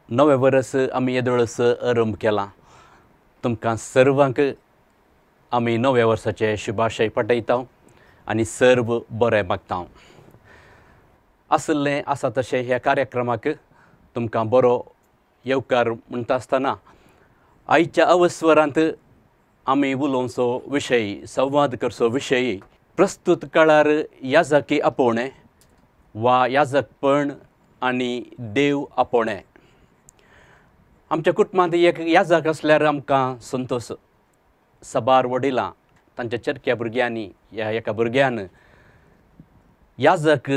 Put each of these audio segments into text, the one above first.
नवे वर्स आमी येदोळस आरंभ केला. तुमकां सर्वांक आमी नव्या वर्साचे शुभाशय पाठयता आनी सर्व बरें मागता. आसलें आसा तशें ह्या कार्यक्रमाक तुमकां बरो येवकार म्हणटा आसतना आयच्या अवस्वरांत आमी उलोवचो विशय, संवाद करचो विशय प्रस्तुत काळार याजकी आपोवणें वा याजकपण आनी देव आपोवणें. आमच्या कुटुंबांत एक याजक आसल्यार आमकां संतोश. साबार वडिलां तांच्या चरक्या भुरग्यांनी ह्या एका भुरग्यान याजक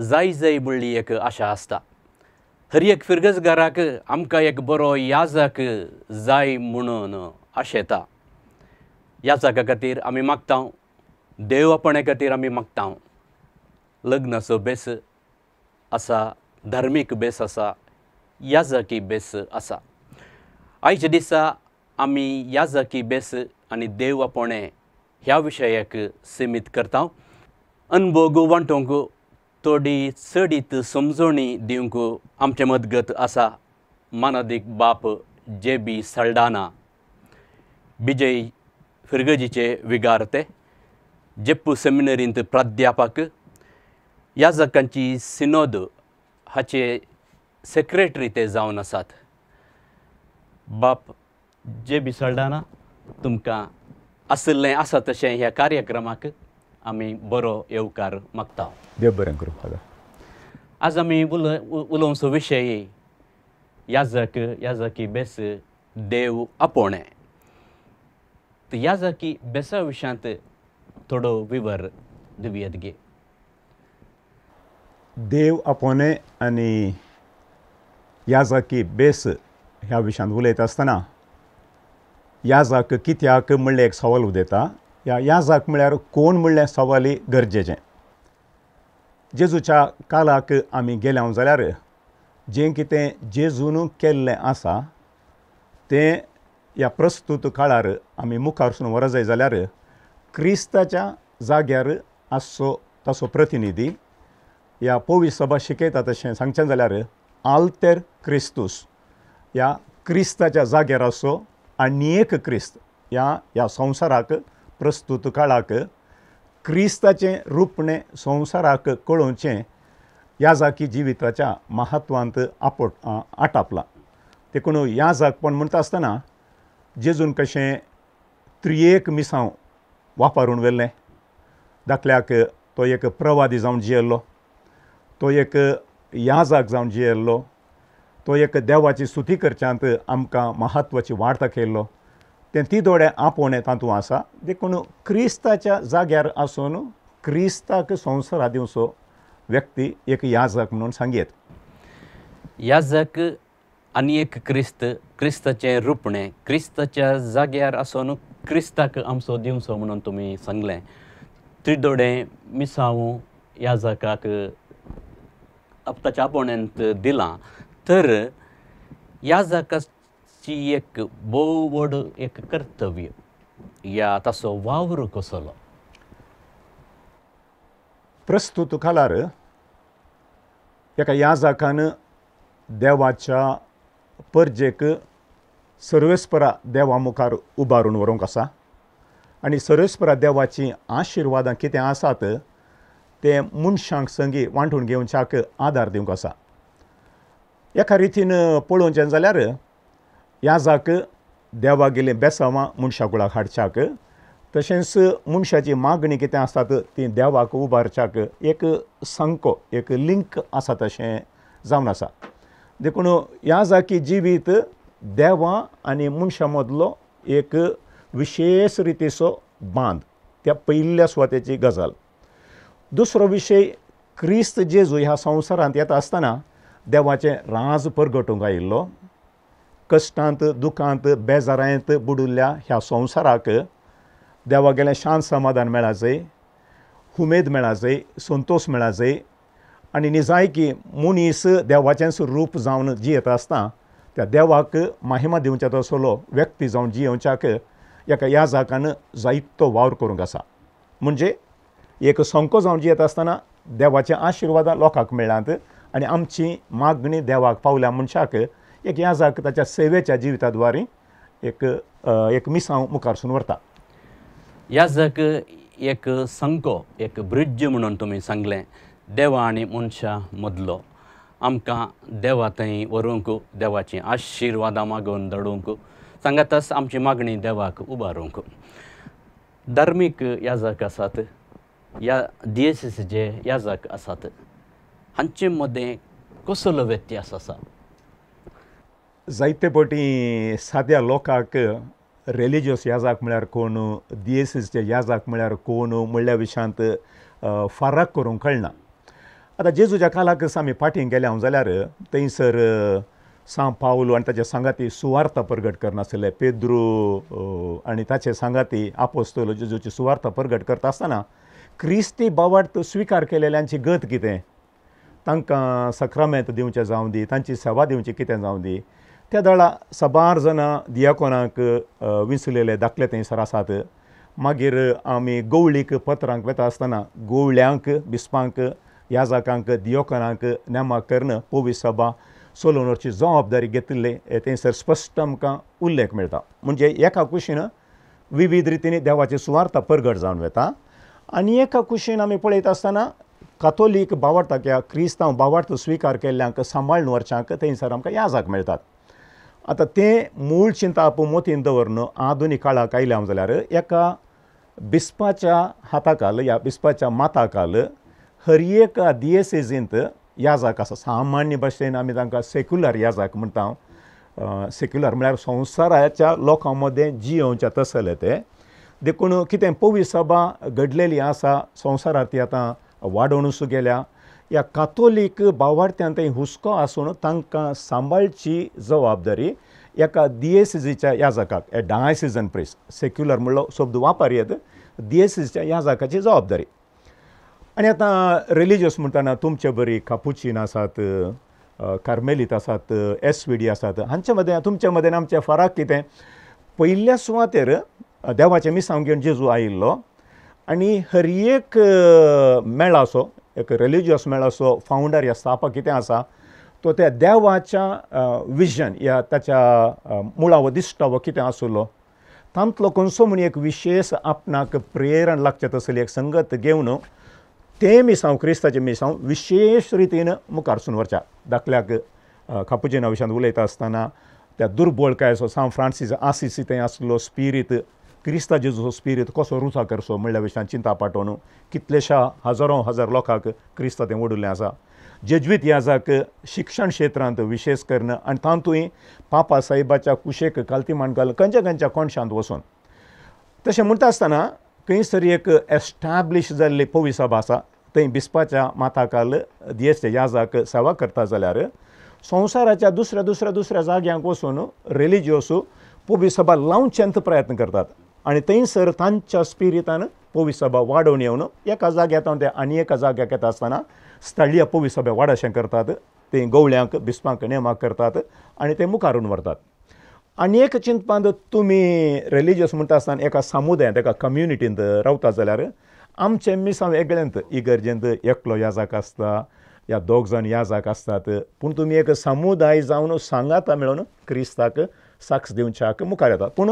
जाय म्हणली एक आशा आसता. हर एक फिरगजगाराक आमकां एक बरो याजक जाय म्हणून आशेता. याजका खातीर आमी मागता, देव आपणे खातीर आमी मागता. लग्नाचो बेस आसा, धार्मीक बेस आसा, याजकी बेस आसा. आयच्या दिसा आमी याजकी बेस आनी देव आपोवणें ह्या विशयाक सीमीत करता. अनुभव वांटोवंक थोडी चडीत समजोणी दिवंक आमचे मदगत आसा मानादीक बाप जे.बी. साल्ढाणा, बिजय फिरगजीचे विगार्ते, जेप्पू सेमिनरींत प्राध्यापक, याजकांची सिनोद हाचे सेक्रेटरी ते जावन आसात. बाप जे.बी. साल्ढाणा, तुमकां आसलें आसा तशें ह्या कार्यक्रमाक आमी बरो येवकार मागता. देव बरें करूं. फादर, आज आमी उलोवचो विशय याजकी बेस देव आपोवणें. याजकी बेसा विशयांत थोडो विवर दिवयात गे. देव आपोवणें आनी याजकी बेस ह्या विशयांत उलयता आसतना याजक कित्याक म्हणलें एक सवाल उदेता. याजक म्हळ्यार कोण म्हणलें सवाली गरजेचें. जेजूच्या काळाक आमी गेल्या जाल्यार जें कितें जेजून केल्लें आसा तें ह्या प्रस्तुत काळार आमी मुखार वचून व्हर जाय जाल्यार क्रिस्ताच्या जाग्यार आसचो ताचो प्रतिनिधी. ह्या पवित्र सभा शिकयता तशें सांगचें जाल्यार आल्तेर क्रिस्तूस, ह्या क्रिस्ताच्या जाग्यार आसचो आनी एक क्रिस्त ह्या संवसाराक प्रस्तुत काळाक क्रिस्ताचें रूपणें संवसाराक कळोवचें याजकी जिविताच्या महत्वांत आटापलां. देखून याजकपण म्हणटा आसतना जेजून कशें त्रियेक मिसांव वापरून व्हेल्लें. दाखल्याक तो एक प्रवादी जावन जियेल्लो, तो एक याजक जावन जियेल्लो, तो एक देवाची स्तुती करच्यांत आमकां महत्वाची वाट दाखयल्लो. तें तिदोडें आपोवणें तातूंत आसा. देखून क्रिस्ताच्या जाग्यार आसून क्रिस्ताक संवसारा दिवचो व्यक्ती एक याजक म्हणून सांगयेत. याजक आनी एक क्रिस्ताचें रूपणें क्रिस्ताच्या जाग्यार आसून क्रिस्ताक आमचो दिवचो म्हणून तुमी सांगलें. त्रिदोडें मिसांव याजकाक ताच्या आपोवण्यांत दिलां. तर याजकाची एक भोव व्हड एक कर्तव्य या ताचो वावर कसलो. प्रस्तुत काळार एका याजकान देवाच्या परजेक सर्वेस्परा देवा मुखार उबारून व्हरूंक आसा आनी सर्वेस्परा देवाची आशिर्वादां कितें आसात ते मनशांक संगी वांटून घेवच्याक आदार दिवंक आसा. एका रितीन पळोवचें जाल्यार याजक देवा गेलीं बेसांवां मनशा कुळाक हाडच्याक, तशेंच मनशाची मागणी कितें आसतात ती देवाक उबारच्याक एक संको, एक लिंक आसा तशें जावन आसा. देखून याजकी जिवीत देवा आनी मनशा मदलो एक विशेश रितीचो बांद, त्या पयल्या सुवातेची गजाल. दुसरो विशय, क्रिस्त जेजू ह्या संवसारांत येता आसतना देवाचें राज परगटूंक आयिल्लो. कश्टांत, दुखांत, बेजारांत बुडिल्ल्या ह्या संवसाराक देवा गेलें शांत समाधान मेळा जाय, उमेद मेळा जाय, संतोश मेळा जाय आनी निजायकी मनीस देवाचेंच रूप जावन जियेता आसता त्या देवाक महिमा दिवच्या तसलो व्यक्ती जावन जियोवच्याक एका याजकान जायतो वावर करूंक आसा. म्हणजे एक संको जावन जियेता आसतना देवाचे आशिर्वाद लोकांक मेळ्ळ्यात आनी आमची मागणी देवाक पावल्या मनशाक एक याजक ताच्या सेवेच्या जिविताद्वारे एक मिसांव मुखारसून व्हरता. याजक एक संको एक ब्रिड्ज म्हणून तुमी सांगलें देवा आनी मनशा मदलो आमकां देवा थंय व्हरूंक देवाची आशिर्वादां मागून धाडूंक सांगाताच आमची मागणी देवाक उबारूंक. धार्मीक याजक आसात या दियेसीचे याजक आसात हांचे मदें कसलो व्यत्यास आसा? जायते फावटी साद्या लोकांक रिलिजियस याजक म्हळ्यार कोण दियेसीचे याजक म्हळ्यार कोण म्हणल्या विशयांत फरक करूंक कळना. आतां जेजूच्या काळाक आमी फाटीं गेले हांव जाल्यार थंयसर सांव पावलो आनी ताचे सांगाती सुवार्ता प्रगट करनासले. पेद्रू आनी ताचे सांगाती आपोस्तोल जेजूची सुवार्ता प्रगट करता आसतना क्रिस्ती बावार्थ स्विकार केलेल्यांची गत कितें, तांकां सक्रामेंत दिवचें जावं दी, तांची सेवा दिवची कितें जावं दी. त्या दळा सबार जाणां दियाकोनाक विंचलेले दाखले थंयसर आसात. मागीर आमी गवळीक पत्रांक वेता आसतना गवळ्यांक बिस्पांक याजकांक दियोकोनांक नेमाक करण पवित्र सभा चलोवन व्हरची जबाबदारी घेतिल्ले थंयसर स्पश्ट आमकां उल्लेख मेळटा. म्हणजे एका कुशीन विविध रितींनी देवाची सुवार्ता प्रगट जावन वता आनी एका कुशीन आमी पळयत आसतना कातोलीक बावार्थाक या क्रिस्तांव बावार्थ स्विकार केल्ल्यांक सांबाळून व्हरच्यांक थंयसर आमकां याजक मेळटात. आतां तें मूळ चिंता आपूण मोतीन दवरन आधुनीक काळाक आयले हांव जाल्यार एका बिस्पाच्या हाताखाल या बिस्पाच्या माथाखाल हर एका दियेसीजींत याजक आसा. सामान्य भाशेन आमी तांकां सेक्युलर याजक म्हणटा. सेक्युलर म्हळ्यार संवसाराच्या लोकां मदें जियोवचे तसले ते देखून कितें पवित्र सभा घडलेली आसा संवसारांत ती आतां वाडोवनूच गेल्या. ह्या कातोलीक बावार्थ्यांत हुस्को आसून तांकां सांबाळची जबाबदारी एका दियेसीजीच्या याजकाक डायसिजन प्रिस्ट सेक्युलर म्हणलो शब्द वापरयेत दियेसीजीच्या याजकाची जबाबदारी. आनी आतां रिलिजियस म्हणटना तुमचे बरी कापुचीन आसात, कार्मेलीत आसात, एसवीडी आसात. हांचे मदें तुमचे मदें आमचें फरक कितें? पयल्या सुवातेर देवाचें मिसांव घेवन जेजू आयिल्लो आनी हर एक मेळाचो एक रिलिजियस मेळाचो फावंडर या स्थापक कितें आसा तो त्या देवाच्या विजन या ताच्या मुळावो दिश्टावो कितें आसलो तांतलो खंयचो म्हूण एक विशेश आपणाक प्रेरण लागचे तसली एक संगत घेवन तें मिसांव क्रिस्ताचें मिसांव विशेश रितीन मुखारसून व्हरच्या. दाखल्याक कापुचिना विशयांत उलयता आसतना त्या दुर्बळकायेचो सांव फ्रांसीस आसिसी थंय आसलो स्पिरीट क्रिस्ता जेजूचो स्पिरीट कसो रुचा करचो म्हणल्या विशयान चिंता पाठोवन कितलेशा हजारो हजार लोकांक क्रिस्ता थंय ओडिल्लें आसा. जेजुईत याजक शिक्षण क्षेत्रांत विशेश करून आनी तांतूय पापा साहेबाच्या कुशेक काल्तिमान घालून खंयच्या कोणशांत वचून तशें म्हणटा आसतना खंयसर एक एस्टॅब्लीश जाल्ली पवित्र सभा आसा थंय बिस्पाच्या माथाखाल दियेचे याजक सेवा करता जाल्यार संवसाराच्या दुसऱ्या जाग्यांक वचून रिलिजियस पवित्र सभा लावचेंत प्रयत्न करतात आनी थंयसर तांच्या स्पिरितान पवित्र सभा वाडोवन येवन एका जाग्यात ते आनी एका जाग्याक येता आसतना स्थळीय पवित्र सभा वाडशें करतात. ते गवळ्यांक बिस्पांक नेमाक करतात आनी ते मुखारून व्हरतात. आनी एक चिंतपांत तुमी रिलिजियस म्हणटा आसतना एका समुदायांत एका कम्युनिटींत रावता जाल्यार आमचें मिसांव वेगळेंत इगर्जेंत एकलो याजक आसता या दोग जाण याजक आसतात. पूण तुमी एक समुदाय जावन सांगाता मेळून क्रिस्ताक साक्ष दिवच्याक मुखार येतात. पूण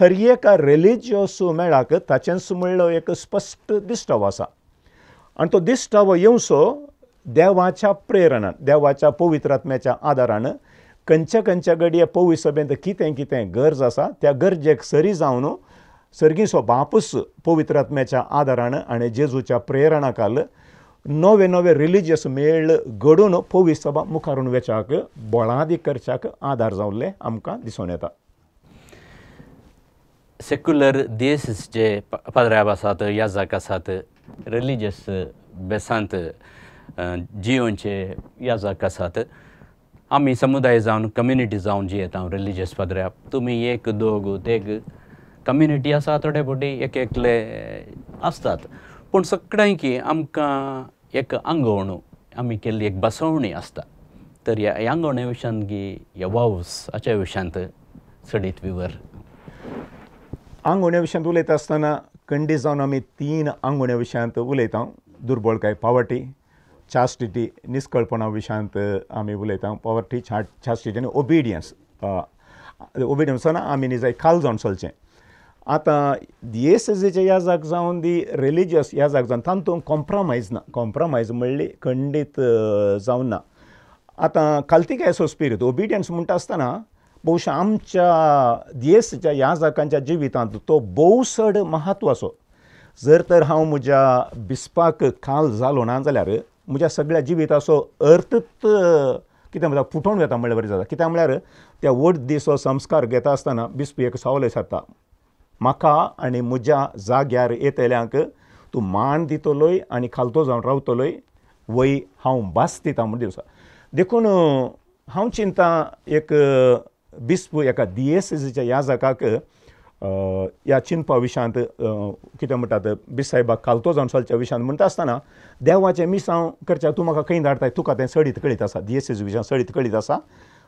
हर एका रिलिजियस मेळाक ताचेंच म्हणलो एक स्पश्ट दिश्टावो आसा आनी तो दिश्टावो येवचो देवाच्या प्रेरणान देवाच्या पवित्र आत्म्याच्या आदारान खंयच्या घडये पवित्र सभेंत कितें गरज आसा त्या गरजेक सरी जावन सर्गीचो बापूच पवित्र आत्म्याच्या आदारान आनी जेजूच्या प्रेरणा खाल नवे रिलिजियस मेळ घडोवन पवित्र सभा मुखारून वेचाक बळादी करच्याक आदार जावल्ले आमकां दिसून येता. सेक्युलर दियेसीसचे पाद्र्याब आसात याजक आसात रिलिजियस बेसांत जियोनचे याजक आसात. आमी समुदाय जावन कम्युनिटी जावन जियेता रिलिजियस पाद्र्याब. तुमी एक दोग तेग कम्युनिटी आसा थोडे फावटी एकले आसतात पूण सगळ्यांकी आमकां एक आंगवणू आमी केल्ली एक बसवणी आसता. तर ह्या आंगवणे विशयान ह्या वावस हाच्या विशयांत सडीत विवर. आंगवण्या विशयांत उलयता आसतना खंडीत जावन आमी 3 आंगवण्या विशयांत उलयता. दुर्बळकाय पावर्टी, चास्टिटी निष्कळपणा विशयांत आमी उलयता पॉवर्टी चास्टिटी आनी ओबिडियन्स ओबिडियन्सान आमी निजाय खाल जावन चलचें आतां दिएसएसीच्या ह्या जाग जावन दी रिलिजियस ह्या जाग जावन तातूंत कॉम्प्रोमायज ना कॉम्प्रोमायज म्हणली खंडीत जावन ना आतां काल्तिकेचो स्पिरीट ओबिडियन्स म्हणटा आसतना भोवशा आमच्या दिएसच्या ह्या जागांच्या जिवितांत तो भोव चड म्हत्वाचो जर तर हांव म्हज्या बिस्पाक काल जालो ना जाल्यार म्हज्या सगळ्या जिविताचो अर्थच कितें म्हणटा फुटोवन वता म्हणल्यार बरें जाता कित्याक म्हळ्यार त्या व्हड दीस हो संस्कार घेता आसतना बिस्पी एक सवाल विचारता म्हाका आनी म्हज्या जाग्यार येतल्यांक तूं मान दितलोय आनी खालतो जावन रावतलोय वय हांव भास दिता म्हण दिवसा देखून हांव चिंता एक बिस्प एका दिएसएसीच्या ह्या जागाक ह्या चिंतपा विशयांत कितें म्हणटात बिसायबाक खालतो जावन चलच्या विशयांत म्हणटा आसतना देवाचें मिसांव करच्या तूं म्हाका खंय धाडटाय तुका तें सडीत कळीत आसा दिएसएसी विशयान सडीत कळीत आसा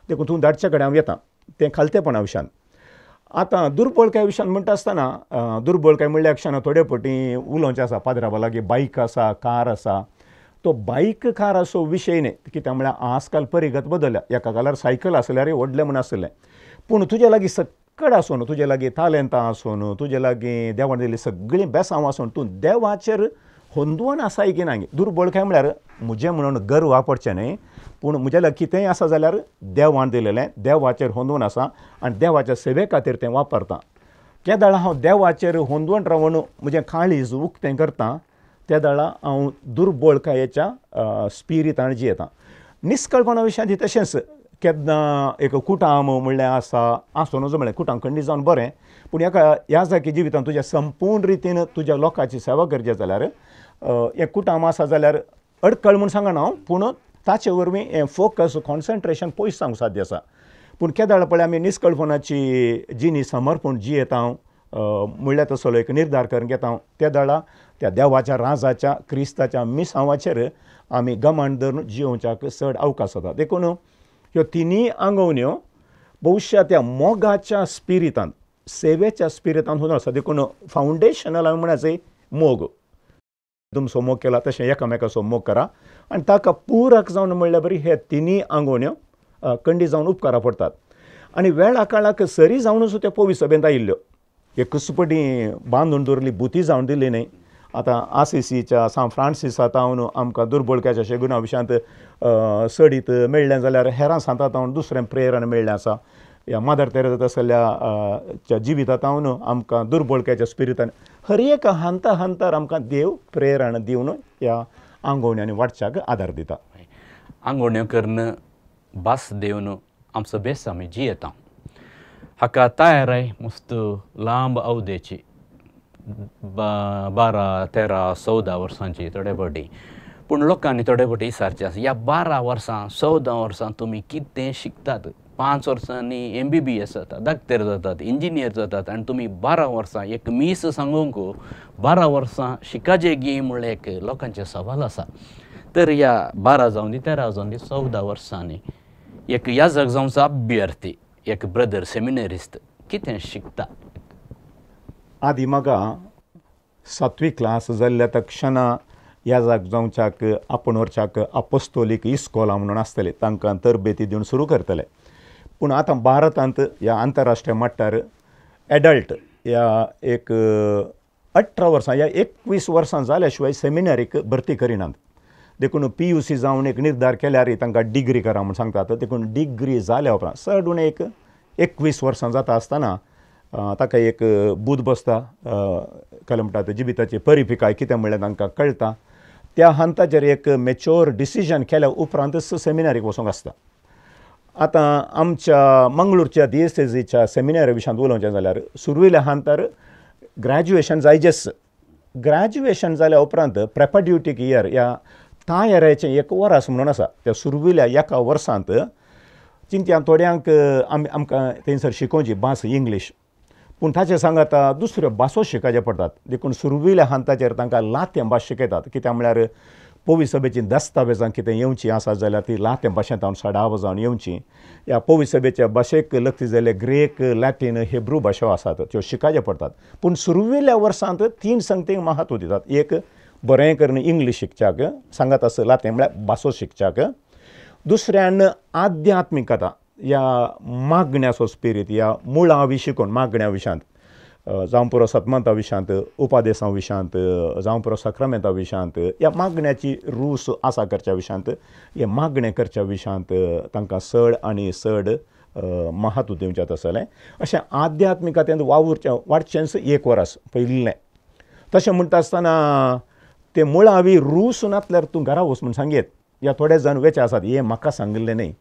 देखून तूं धाडच्या कडेन हांव येता तें खालतेपणा विशयान आतां दुर्बळकाय विशयान म्हणटा आसतना दुर्बळकाय म्हणल्या क्षणां थोडे फावटी उलोवचें आसा पाद्राबा लागीं बायक आसा कार आसा तो बायक कार असो विशय न्ही कित्याक म्हळ्यार आजकाल परिगत बदलल्या एका काळार सायकल आसल्यार व्हडलें म्हण आसलें पूण तुजे लागीं सक्कड आसून तुजे लागीं तालेंतां आसून तुजे लागीं देवान दिल्लीं सगळीं बेसांव आसून तूं देवाचेर होंदवण आसाय की ना दुर्बळकाय म्हळ्यार म्हजें म्हणून गर्व वापरचें न्ही पूण म्हजे लागीं कितेंय आसा जाल्यार देवान दिलेलें देवाचेर होंदवण आसा आनी देवाच्या सेवे खातीर तें वापरता त्या दाळा हांव देवाचेर होंदवण रावन म्हजें काळीज उक्तें करतां त्या दाळा हांव दुर्बळकायेच्या स्पिरिटान जियेतां निश्कळपणा विशयांत तशेंच केन्ना एक कुटाम म्हणल्यार आसूं नजो म्हळ्यार कुटाम खंडी जावन बरें पूण ह्या जागी जिवितांत तुज्या संपूर्ण रितीन तुज्या लोकांची सेवा करची जाल्यार एक कुटाम आसा जाल्यार अडकळ म्हूण सांगना हांव पूण ताचे वरवीं हें फोकस कॉन्सन्ट्रेशन पयस सांगूंक साध्य आसा पूण केदाळ पळय आमी निश्कळपणाची जिणी समर्पण जियेता म्हणल्यार तसो एक निर्धार करून घेता त्या दाळा त्या देवाच्या राजाच्या क्रिस्ताच्या मिसांवाचेर आमी गमांड धरून जियोवच्याक चड अवकाश जाता देखून ह्यो तिनूय आंगवण्यो भविश्या त्या मोगाच्या स्पिरिटान सेवेच्या स्पिरिटान होऊन आसा देखून फावंडेशनल हांवें म्हणाचें मोग तुमचो मोग केला तशें एकामेकाचो मोग करा आनी ताका पुरक जावन म्हणल्यार बरी हे तिनूय आंगवण्यो खंडी जावन उपकारा पडटात आनी वेळा काळाक सरी जावनूच त्यो पवित्र सभेंत आयिल्ल्यो एक कसपटी बांदून दवरली बुती जावन दिली न्ही आतां आसिसीच्या सान फ्रांसिसांत हांव आमकां दुर्बळकाच्या शेगुणा विशयांत सडीत मेळ्ळें जाल्यार हेरां सांतात हांव दुसरें प्रेयरान मेळ्ळें आसा ह्या मादर तेरेसा आसलेल्या जिवितांत हांव आमकां दुर्बळकाच्या स्पिरिटान हर एक हांतार आमकां देव प्रेयरान दिवन ह्या आंगवण्यांनी वाडच्याक आदार दिता आंगवण्यो करून भास देवन आमचो बेस आमी जियेता हाका तयाराय मस्त लांब अवधेची 12, 13, 14 वर्सांची थोडे फावटी पूण लोकांनी थोडे फावटी विचारचें आसा ह्या 12 वर्सां 14 वर्सां तुमी कितें शिकतात 5 वर्सांनी MBBS जातात डाक्टर जातात इंजिनियर जातात आनी तुमी 12 वर्सां एक मीस सांगूंक 12 वर्सां शिकाजे गी म्हणलें एक लोकांचे सवाल आसा तर ह्या 12 जावन दी 13 जावन दी 14 वर्सांनी एक ह्या जाग जावचो अभ्यर्थी एक ब्रदर सेमिनरिस्ट कितें शिकता आदी म्हाका 7वी क्लास जाल्ल्या तक्षणा ह्या जाग जावच्याक आपण व्हरच्याक अपोस्तोलीक इस्कॉला म्हणून आसतले तांकां तरबेती दिवन सुरू करतले पूण आतां भारतांत ह्या आंतरराष्ट्रीय मट्टार एडल्ट ह्या एक 18 वर्सां या 21 वर्सां जाल्या शिवाय सेमिनारीक भरती करिनात देखून PUC जावन एक निर्धार केल्यार तांकां डिग्री करा म्हूण सांगतात देखून डिग्री जाल्या उपरांत चड उणें एक 21 वर्सां जाता आसतना ताका एक बूद बसता काय म्हणटात जिविताची परिपिकाय कितें म्हणल्यार तांकां कळटा त्या हंताचेर एक मॅच्युअर डिसिजन केल्या उपरांतच सेमिनारीक वचूंक आसता आतां आमच्या मंगळूरच्या DSSच्या सेमिनारी विशयांत उलोवचें जाल्यार सुरवेल्या हंतार ग्रॅज्युएशन जायजेस ग्रॅज्युएशन जाल्या उपरांत प्रेपड्युटीक इयर ह्या तायराचें एक वर्स म्हणून आसा त्या सुरवेल्या एका वर्सांत चिंत्या थोड्यांक आमकां थंयसर शिकोवची भास इंग्लीश पूण ताचे सांगात दुसऱ्यो भासो शिकचे पडटात देखून सुरवेल्या हंताचेर तांकां लातें भास शिकयतात कित्याक म्हळ्यार पवित्र सभेची दस्तावेजां कितें येवची आसा जाल्यार ती लातें भाशेंत हांव सडाव जावन येवची ह्या पवित्र सभेच्या भाशेक लक्ती जाल्यार ग्रेक लॅटीन हेब्रू भाशो आसात त्यो शिकचे पडटात पूण सुरवेल्या वर्सांत 3 संगतीक महत्व दितात एक बरें करून इंग्लीश शिकच्याक सांगत आसला तें म्हळ्यार भासो शिकच्याक दुसऱ्यान आध्यात्मिकता ह्या मागण्याचो स्पिरीट ह्या मुळावी शिकून मागण्या विशांत जावं पुरो सतमंता विशांत उपादेसां विशांत जावं पुरो सक्रामेंता विशांत ह्या मागण्याची रूस आसा करच्या विशांत हे मागणें करच्या विशांत तांकां चड आनी चड महत्व दिवचें आसलें अशें आध्यात्मिकतेंत वाडचेंच 1 वरास पयलीं तशें म्हणटा आसतना ते मुळावी रूस नासल्यार तूं घरा वच म्हूण सांगेत ह्या थोडे जाण वेचे आसात हे म्हाका सांगिल्लें न्ही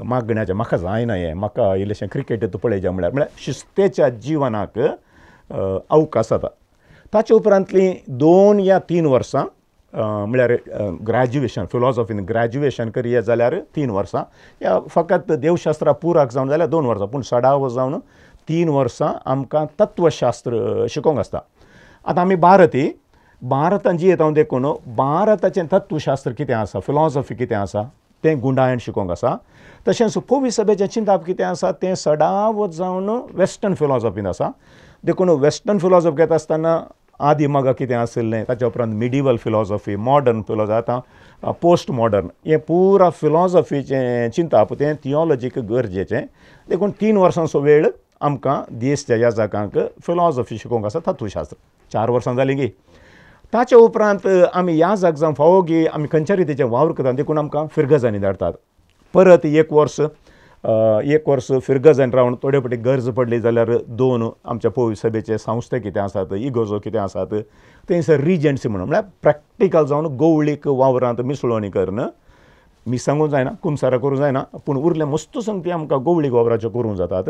मागण्याचें म्हाका जायना हें म्हाका इल्लेशें क्रिकेट पळयचें म्हळ्यार शिस्तेच्या जिवनाक अवकाश जाता ताचे उपरांतलीं 2 या 3 वर्सां म्हळ्यार ग्रॅज्युएशन फिलॉसॉफीन ग्रॅज्युएशन करिया जाल्यार 3 वर्सां या फकत देवशास्त्रा पुराक जावन जाल्यार 2 वर्सां पूण सडाव जावन 3 वर्सां आमकां तत्वशास्त्र शिकोवंक आसता आतां आमी भारतांत जियेत हांव देखून भारताचें तत्वशास्त्र कितें आसा फिलॉसॉफी कितें आसा तें गुंडायण शिकोवंक आसा तशेंच पवी सभेचें चिंतप कितें आसा तें सडाव जावन वेस्टर्न फिलॉसॉफीन आसा देखून वेस्टर्न फिलॉसॉफी घेता आसतना आदी मागा कितें आशिल्लें ताच्या उपरांत मिडिवल फिलॉसॉफी मॉडर्न फिलॉसॉफी आतां पोस्ट मॉडर्न हें पुरा फिलॉसॉफीचें चिंतप तें थियोलॉजीक गरजेचें देखून 3 वर्सांचो वेळ आमकां दिसच्या ह्या जागांक फिलॉसॉफी शिकोवंक आसा तत्वशास्त्र 4 वर्सां जालीं गी ताचे उपरांत आमी ह्या जाग जावन फावो गी आमी खंयच्या रितीचें वावर करतात देखून आमकां फिरगजांनी धाडटात परत 1 वर्स फिरगजान रावन थोडे फावटी गरज पडली जाल्यार 2 आमच्या पवी सभेचे संस्थे कितें आसात इगोजो कितें आसात थंयसर रिजंट्सी म्हणून म्हळ्यार प्रॅक्टिकल जावन गवळीक वावरांत मिसळणी करून मी सांगूंक जायना कुमसारां करूं जायना पूण उरलें मस्त संगती आमकां गवळीक वावराच्यो करूंक जातात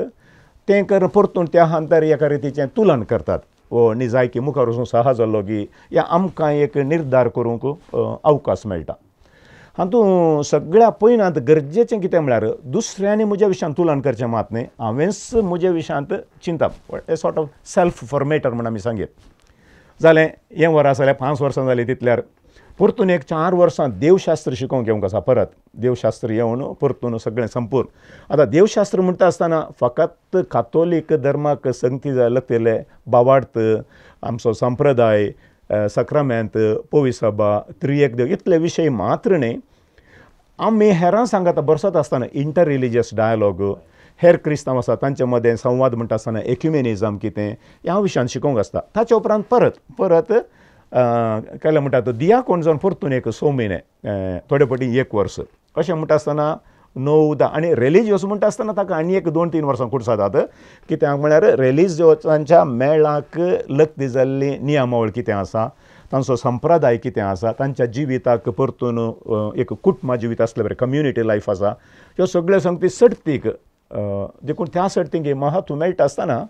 तें करून परतून त्या हांतर एका रितीचें तुलन करतात न्ही जाय की मुखार वचून साहा जाल्लो की या आमकां एक निर्धार करूंक अवकाश मेळटा हातूंत सगळ्या पयलांत गरजेचें कितें म्हळ्यार दुसऱ्यांनी म्हज्या विशयान तुलन करचें मात न्ही हांवेंच म्हज्या विशयांत चिंतप a sort of self formatter म्हण आमी सांगेत जालें हें वरां जाल्यार 5 वर्सां जालीं तितल्यार परतून एक 4 वर्सां देवशास्त्र शिकोवंक येवंक आसा परत देवशास्त्र येवन परतून सगळें संपूर्ण आतां देवशास्त्र म्हणटा आसतना फकत कातोलीक धर्माक संगती लागतले बावार्थ आमचो संप्रदाय सक्रामेंत पवी सभा त्रियेक देव इतले विशय मात्र न्ही आमी हेरां सांगता बरसत आसतना इंटर रिलिजियस डायलॉग हेर क्रिस्तांव आसा तांचे मदें संवाद म्हणटा आसतना एक्युमेनिजम कितें ह्या विशयान शिकोवंक आसता ताचे उपरांत परत केलें म्हणटा तो दियाकोन जावन परतून एक 6 म्हयने थोडे फावटी 1 वर्स अशें म्हणटा आसतना 9-10 आनी रेलिजियस म्हणटा आसतना ताका आनी एक 2-3 वर्सां कुडसां जातात कित्याक म्हळ्यार रेलिजियसांच्या मेळाक लक्ती जाल्ली नियमावळ कितें आसा तांचो संप्रदाय कितें आसा तांच्या जिविताक परतून एक कुटुंबा जिवीत आसलें बरें कम्युनिटी लायफ आसा ह्यो सगळ्यो संगती सर्तीक देखून त्या सर्तीक महत्व मेळटा आसतना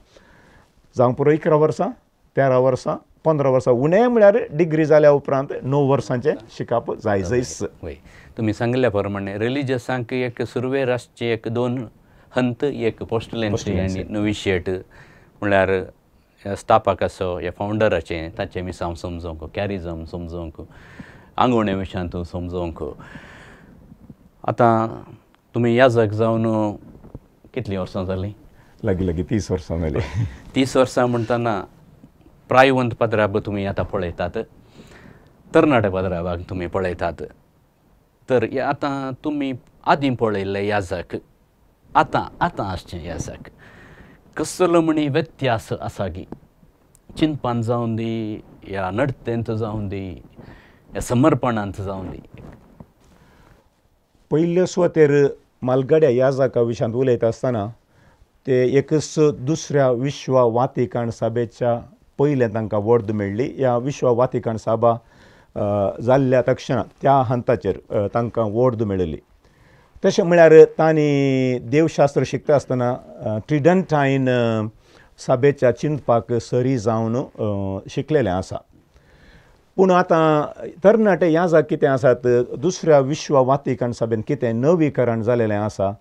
जावं पुरो 11 वर्सां 13 वर्सां 15 वर्सां उणें म्हळ्यार डिग्री जाल्या उपरांत 9 वर्सांचें शिकप जायच वय तुम्ही सांगिल्ल्या प्रमाणे रिलिजियसांक एक सुरवेर आसचे एक 2 हंत एक पोस्टलेंसी आनी नोविशिएट म्हळ्यार स्टाफाक आसो या फावंडराचें ताचें मिसांव समजोवंक कॅरिजम समजोवंक आंगवणे विशयांत समजोवंक आतां तुमी ह्या जाग जावन कितलीं वर्सां जालीं लागीं 30 वर्सां जालीं 30 वर्सां म्हणटना प्रायवंत पदराब तुमी आतां पळयतात तरणाट्या पदराबाक तुमी पळयतात तर आतां तुमी आदीं पळयल्ले याजाक आतां आसचें याजाक कसलो म्हणी व्यत्यास आसा गी चिंतपान जावन दी या नडतेंत जावन दी या समर्पणांत जावन दी पयले सुवातेर मालगड्या याजाका विशयांत उलयता आसतना ते एकच दुसऱ्या विश्व वातिकण सभेच्या पयलें तांकां वर्द मेळ्ळी ह्या विश्व वातिकण सभा जाल्ल्या तक्षण त्या हंताचेर तांकां वर्द मेळिल्ली तशें म्हळ्यार तांणी देवशास्त्र शिकता आसतना ट्रिडंटायन सभेच्या चिंतपाक सरी जावन शिकलेलें आसा पूण आतां तरणाटे ह्या जाग कितें आसात दुसऱ्या विश्व वातिकण सभेन कितें नवीकरण जालेलें आसा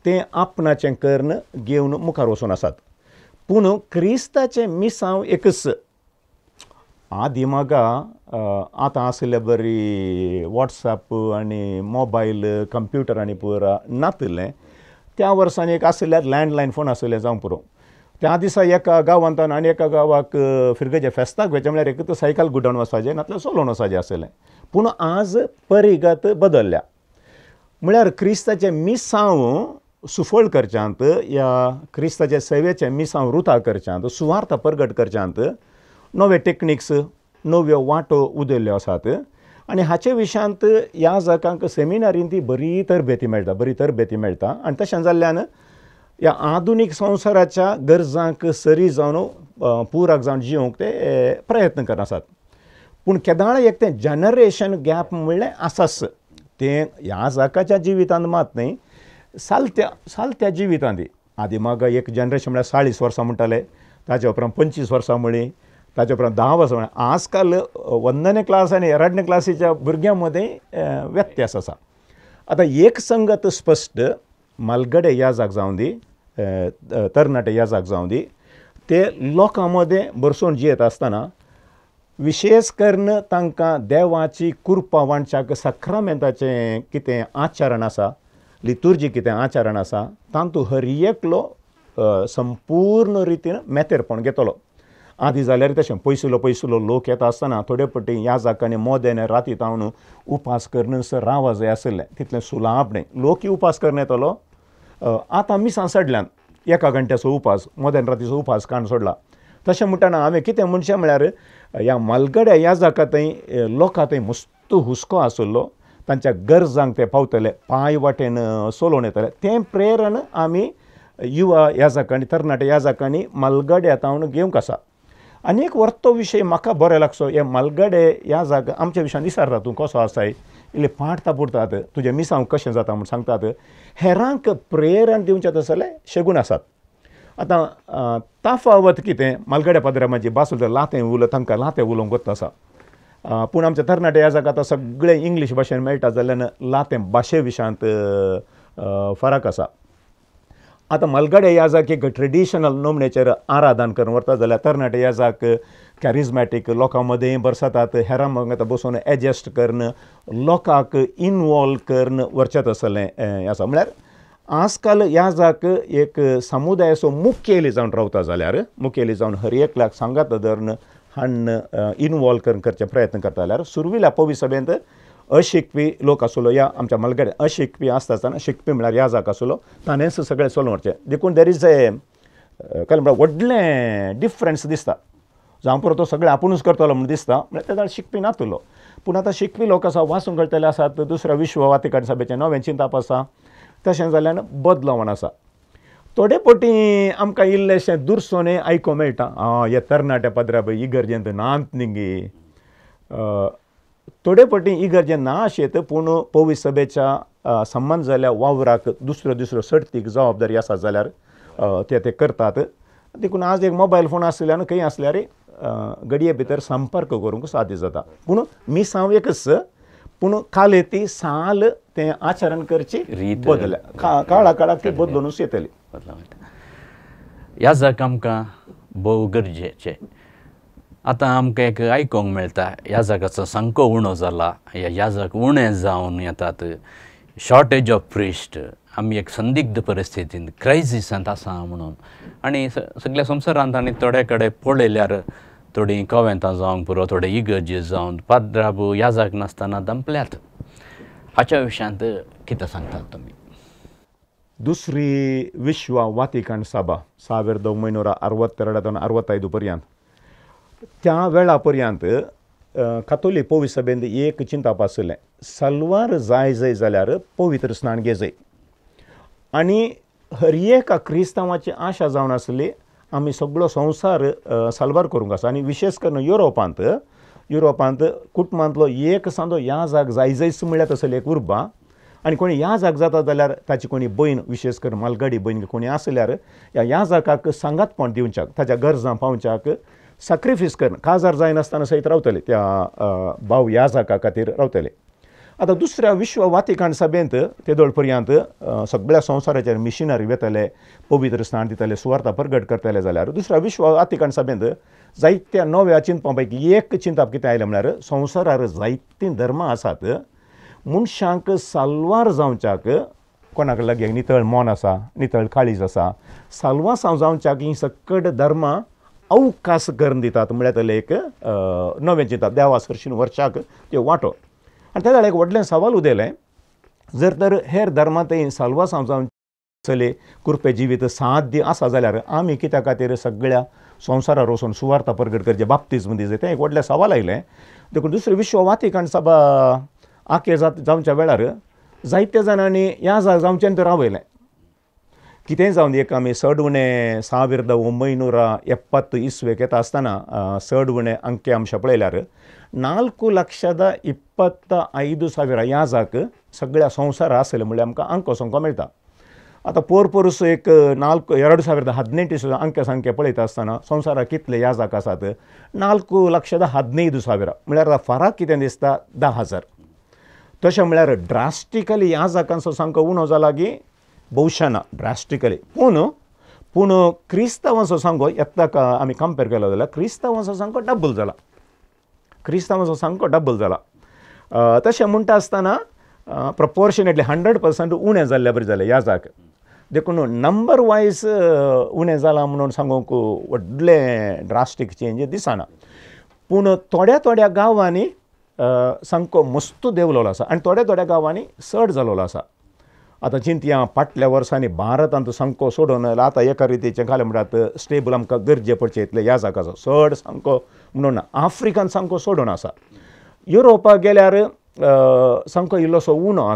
तें आपणाचें कर्ण घेवन मुखार वचून आसात पूण क्रिस्ताचें मिसांव एकच आदी मागा आतां आसले बरी वॉट्सॅप आनी मोबायल कंप्युटर आनी पुरा नासलें त्या वर्सांनी एक आसल्यार लँडलायन फोन आसले जावं पुरो त्या दिसा एका गांवांत आनी एका गांवाक फिरगेचे फेस्ताक वयचे म्हळ्यार एक तर सायकल गुडावन वचपाचें नातल्यार चलोवन वचपाचें आसलें. पूण आज परिगत बदल्ल्या. म्हळ्यार क्रिस्ताचें मिसांव सुफळ करच्यांत, या क्रिस्ताचे सेवेचें मिसांव रुतां करच्यांत, सुवार्थ परगट करच्यांत नवे टेक्निक्स, नव्यो वाटो उदेल्ल्यो आसात. आनी हाचे विशयांत ह्या जाकांक सेमिनारीन ती बरी तरबेती मेळटा. आनी तशें जाल्ल्यान ह्या आधुनीक संवसाराच्या गरजांक सरी जावन पुराक जावन जिवंक ते प्रयत्न करनासात. पूण केदाळ एक तें जनरेशन गॅप म्हणलें आसाच. तें ह्या जाकाच्या जिवितांत मात न्ही, सालत्या जिवितांत. आदी माग एक जनरेशन म्हळ्यार 40 वर्सां म्हणटाले, ताचे उपरांत 25 वर्सां म्हळी, ताचे उपरांत 10 वर्सां म्हळ्यार. आजकाल वंदने क्लास आनी एराडणे क्लासीच्या भुरग्यां मदें व्यत्यास आसा. आतां एक संगत स्पश्ट, मालगडे ह्या जाग जावं दी, तरणाटे ह्या जाग जावं दी, ते लोकां मदें बरसून जियेत आसतना विशेश करून तांकां देवाची कृपा वांटच्याक सक्रामेंताचें कितें आचरण आसा, लितुर्जी कितें आचरण आसा, तातूंत हर एकलो संपूर्ण रितीन मेतेरपण घेतलो. आदी जाल्यार तशें पयसुलो लोक येता आसतना थोडे पटी ह्या जाकांनी मोदें राती तावन उपास करून रावा जाय आसलें, तितलें सुलाभ न्ही. लोकूय उपास करून येतलो. आतां मिसां सडल्यान 1 घंट्याचो उपास, मोदेन रातीचो उपास काण सोडला. तशें म्हणटना हांवें कितें म्हणचें म्हळ्यार ह्या मालगड्या ह्या जाका थंय लोकां थंय मस्त हुस्को आसलो, तांच्या गरजांक ते पावतले, पांय वाटेन चलोवन येतले. तें प्रेरण आमी युवा ह्या जाकांनी, तरणाटे ह्या जाकांनी मालगड्या तावन घेवंक आसा. आनी एक व्हरतो विशय म्हाका बरें लागचो, हे मालगडे ह्या जागा आमच्या विशयान विचारता तूं कसो आसाय, इल्ले पाठ तापुरतात, तुजें मिसांव कशें जाता म्हूण सांगतात. हेरांक प्रेरण दिवचें तसले शेगून आसात. आतां ताफावत कितें, मालगड्या पाद्रामाची भास लातें उलय, तांकां लातें उलोवंक वता आसा. पूण आमच्या तरणाटे ह्या जागा आतां सगळें इंग्लीश भाशेन मेळटा जाल्यान लातें भाशे विशयांत फरक आसा. आतां मालगडे ह्या जाक एक ट्रेडिशनल नोमनेचेर आराधन करून व्हरता जाल्यार तरणाटे ह्या जाक कॅरिझमॅटीक लोकां मदें बरसतात, हेरां मगें बसून एडजस्ट करून लोकांक इनवॉल्व करून व्हरचें आसलें हें आसा. म्हळ्यार आजकाल ह्या जाक एक समुदायाचो मुखेली जावन रावता जाल्यार, मुखेली जावन हर एकल्याक सांगात धरून हाडून इनवॉल्व करून करचे प्रयत्न करता जाल्यार सुरविल्या पवी सभेंत अशिकपी लोक आसलो, या आमच्या मालगडे अशिकपी आसता आसतना शिकपी म्हळ्यार ह्या जाक आसलो, ताणेंच सगळें चलोवन व्हरचें. देखून देर इज ए काय म्हणल्यार व्हडलें डिफरन्स दिसता. जावं परो तो सगळें आपुणूच करतलो म्हूण दिसता, म्हळ्यार ते जाल्यार शिकपी नातलो. पूण आतां शिकपी लोक आसा, वाचूंक कळटले आसात, दुसऱ्या विश्व वातिकण सभेचें नवें चिंतप आसा, तशें जाल्यार बदलावण आसा. थोडे पटी आमकां इल्लेशें दुरसोने आयकूंक मेळटा, हे तरणाटे पाद्रा पळय इगर्जेंत नात न्ही. थोडे पटी इगर्जेंत ना आशेत, पूण पवी सभेच्या संबंद जाल्ल्या वावराक दुसऱ्यो सर्तीक जबाबदारी आसा जाल्यार ते करतात. देखून आज एक मोबायल फोन आसल्यान खंय आसल्यार घडये भितर संपर्क करूंक साध्य जाता. पूण मिसांव एकच, पूण काले ती साल तें आचरण करची बदल्या, काळाक ती बदलूनच येतली. ह्या जाक आमकां भोव गरजेचें. आतां आमकां एक आयकोंक मेळटा ह्या जागाचो संको उणो जाला, ह्या जाग उणें जावन येतात, शॉर्टेज ऑफ प्रिस्ट, आमी एक संदिग्ध परिस्थितींत क्रायसिसांत आसा म्हणून. आनी सगळ्या संवसारांत आनी थोडे कडेन पळयल्यार थोडीं कॉवेंतां जावंक पुरो, थोडे इगर्जी जावन पाद्राबू ह्या जाग नासतना दंपल्यात. हाच्या विशयांत कितें सांगतात तुमी? दुसरी विश्व वातिकण सभा 1962 पर्यंत, त्या वेळा पर्यंत कातोलीक पवी सभेंत एक चिंतप आसलें, सलवार जाय जाल्यार पवित्र स्नान घेजय. आनी हर एका क्रिस्तांवाची आशा जावन आसली आमी सगळो संवसार सलवार करूंक आसा. आनी विशेश करून युरोपांत कुटुंबांतलो एक सांदो ह्या जाग जायच म्हळ्यार आसली एक उर्बा. आनी कोणी ह्या जाग जाता जाल्यार ताची कोणी भयण, विशेश करून मालगाडी भयण कोणी आसल्यार ह्या जागाक सांगातपण दिवच्याक, ताच्या गरजां पावच्याक सॅक्रिफीस करून काजार जायनासतना सयत रावतले, त्या भाव ह्या जागा खातीर रावतले. आतां दुसऱ्या विश्व वातिकण सभेंत तेदोळ पर्यंत सगळ्या संवसाराचेर मिशनरी वेतले, पवित्र स्नान दितले, सुवार्थ परगट करतले जाल्यार दुसऱ्या विश्व वातिकण सभेंत जायत्या नव्या चिंतपां पैकी एक चिंतप कितें आयलें म्हळ्यार संवसारार जायतीं धर्मां आसात, मनशांक साल्वार जावच्याक कोणाक लागीं नितळ मन आसा नितळ काळीज आसा साल्वां जावच्याक ही सकट धर्मां अवकाश करून दितात म्हळ्यार ताले एक नवें चिंतात देवा सरशीन वर्साक त्यो वांटो आनी त्या जाल्यार एक व्हडलें सवाल उदेलें जर तर हेर धर्मांतय साल्वां जावन चले कृपे जिवीत साध्य आसा जाल्यार आमी कित्या खातीर सगळ्या संवसारार वचून सुवार्ता प्रगट करचे बाप्तिस्म दिवचे तें एक व्हडलें सवाल आयलें देखून दुसरें विश्व वातिकन सभा आखे जावच्या वेळार जायत्या जाणांनी ह्या जावचें तर रावयलें कितेंय जावन एक आमी 1970 इस्वेक येता आसतना अंक्यांश पळयल्यार 4,25,000 याजाक सगळ्या संवसारा आसले म्हणल्यार आमकां अंक सोंको मेळटा आतां पोरस एक 2018 अंक संख्या पळयता आसतना संवसाराक कितले याजाक आसात 4,15,000 म्हळ्यार फरक कितें दिसता 10,000 तशें म्हळ्यार ड्रास्टिकली याजाकांचो संख्या उणो जाला की भौशा ना ड्रास्टिकली पूण क्रिस्तांवांचो संख्या येता आमी कंपेर केलो जाल्यार क्रिस्तांवांचो संख्या डबल जाला तशें म्हणटा आसतना प्रपोर्शनेटली 100% उणें जाल्ल्या बरें जालें याजाक देखून नंबर वायज उणें जाला म्हणून सांगूंक व्हडलें ड्रास्टीक चेंज दिसना पूण थोड्या गांवांनी सामको मस्त देंवलेलो आसा आनी थोड्या गांवांनी चड जालोलो आसा आतां चिंतया फाटल्या वर्सांनी भारतांत सामको सोडून आतां एका रितीचें खालें म्हणटात स्टेबल आमकां गरजे पडचे इतले याजाकाचो चड सामको म्हणून आफ्रिकान सामको सोडून आसा युरोपाक गेल्यार सामको इल्लोसो उणो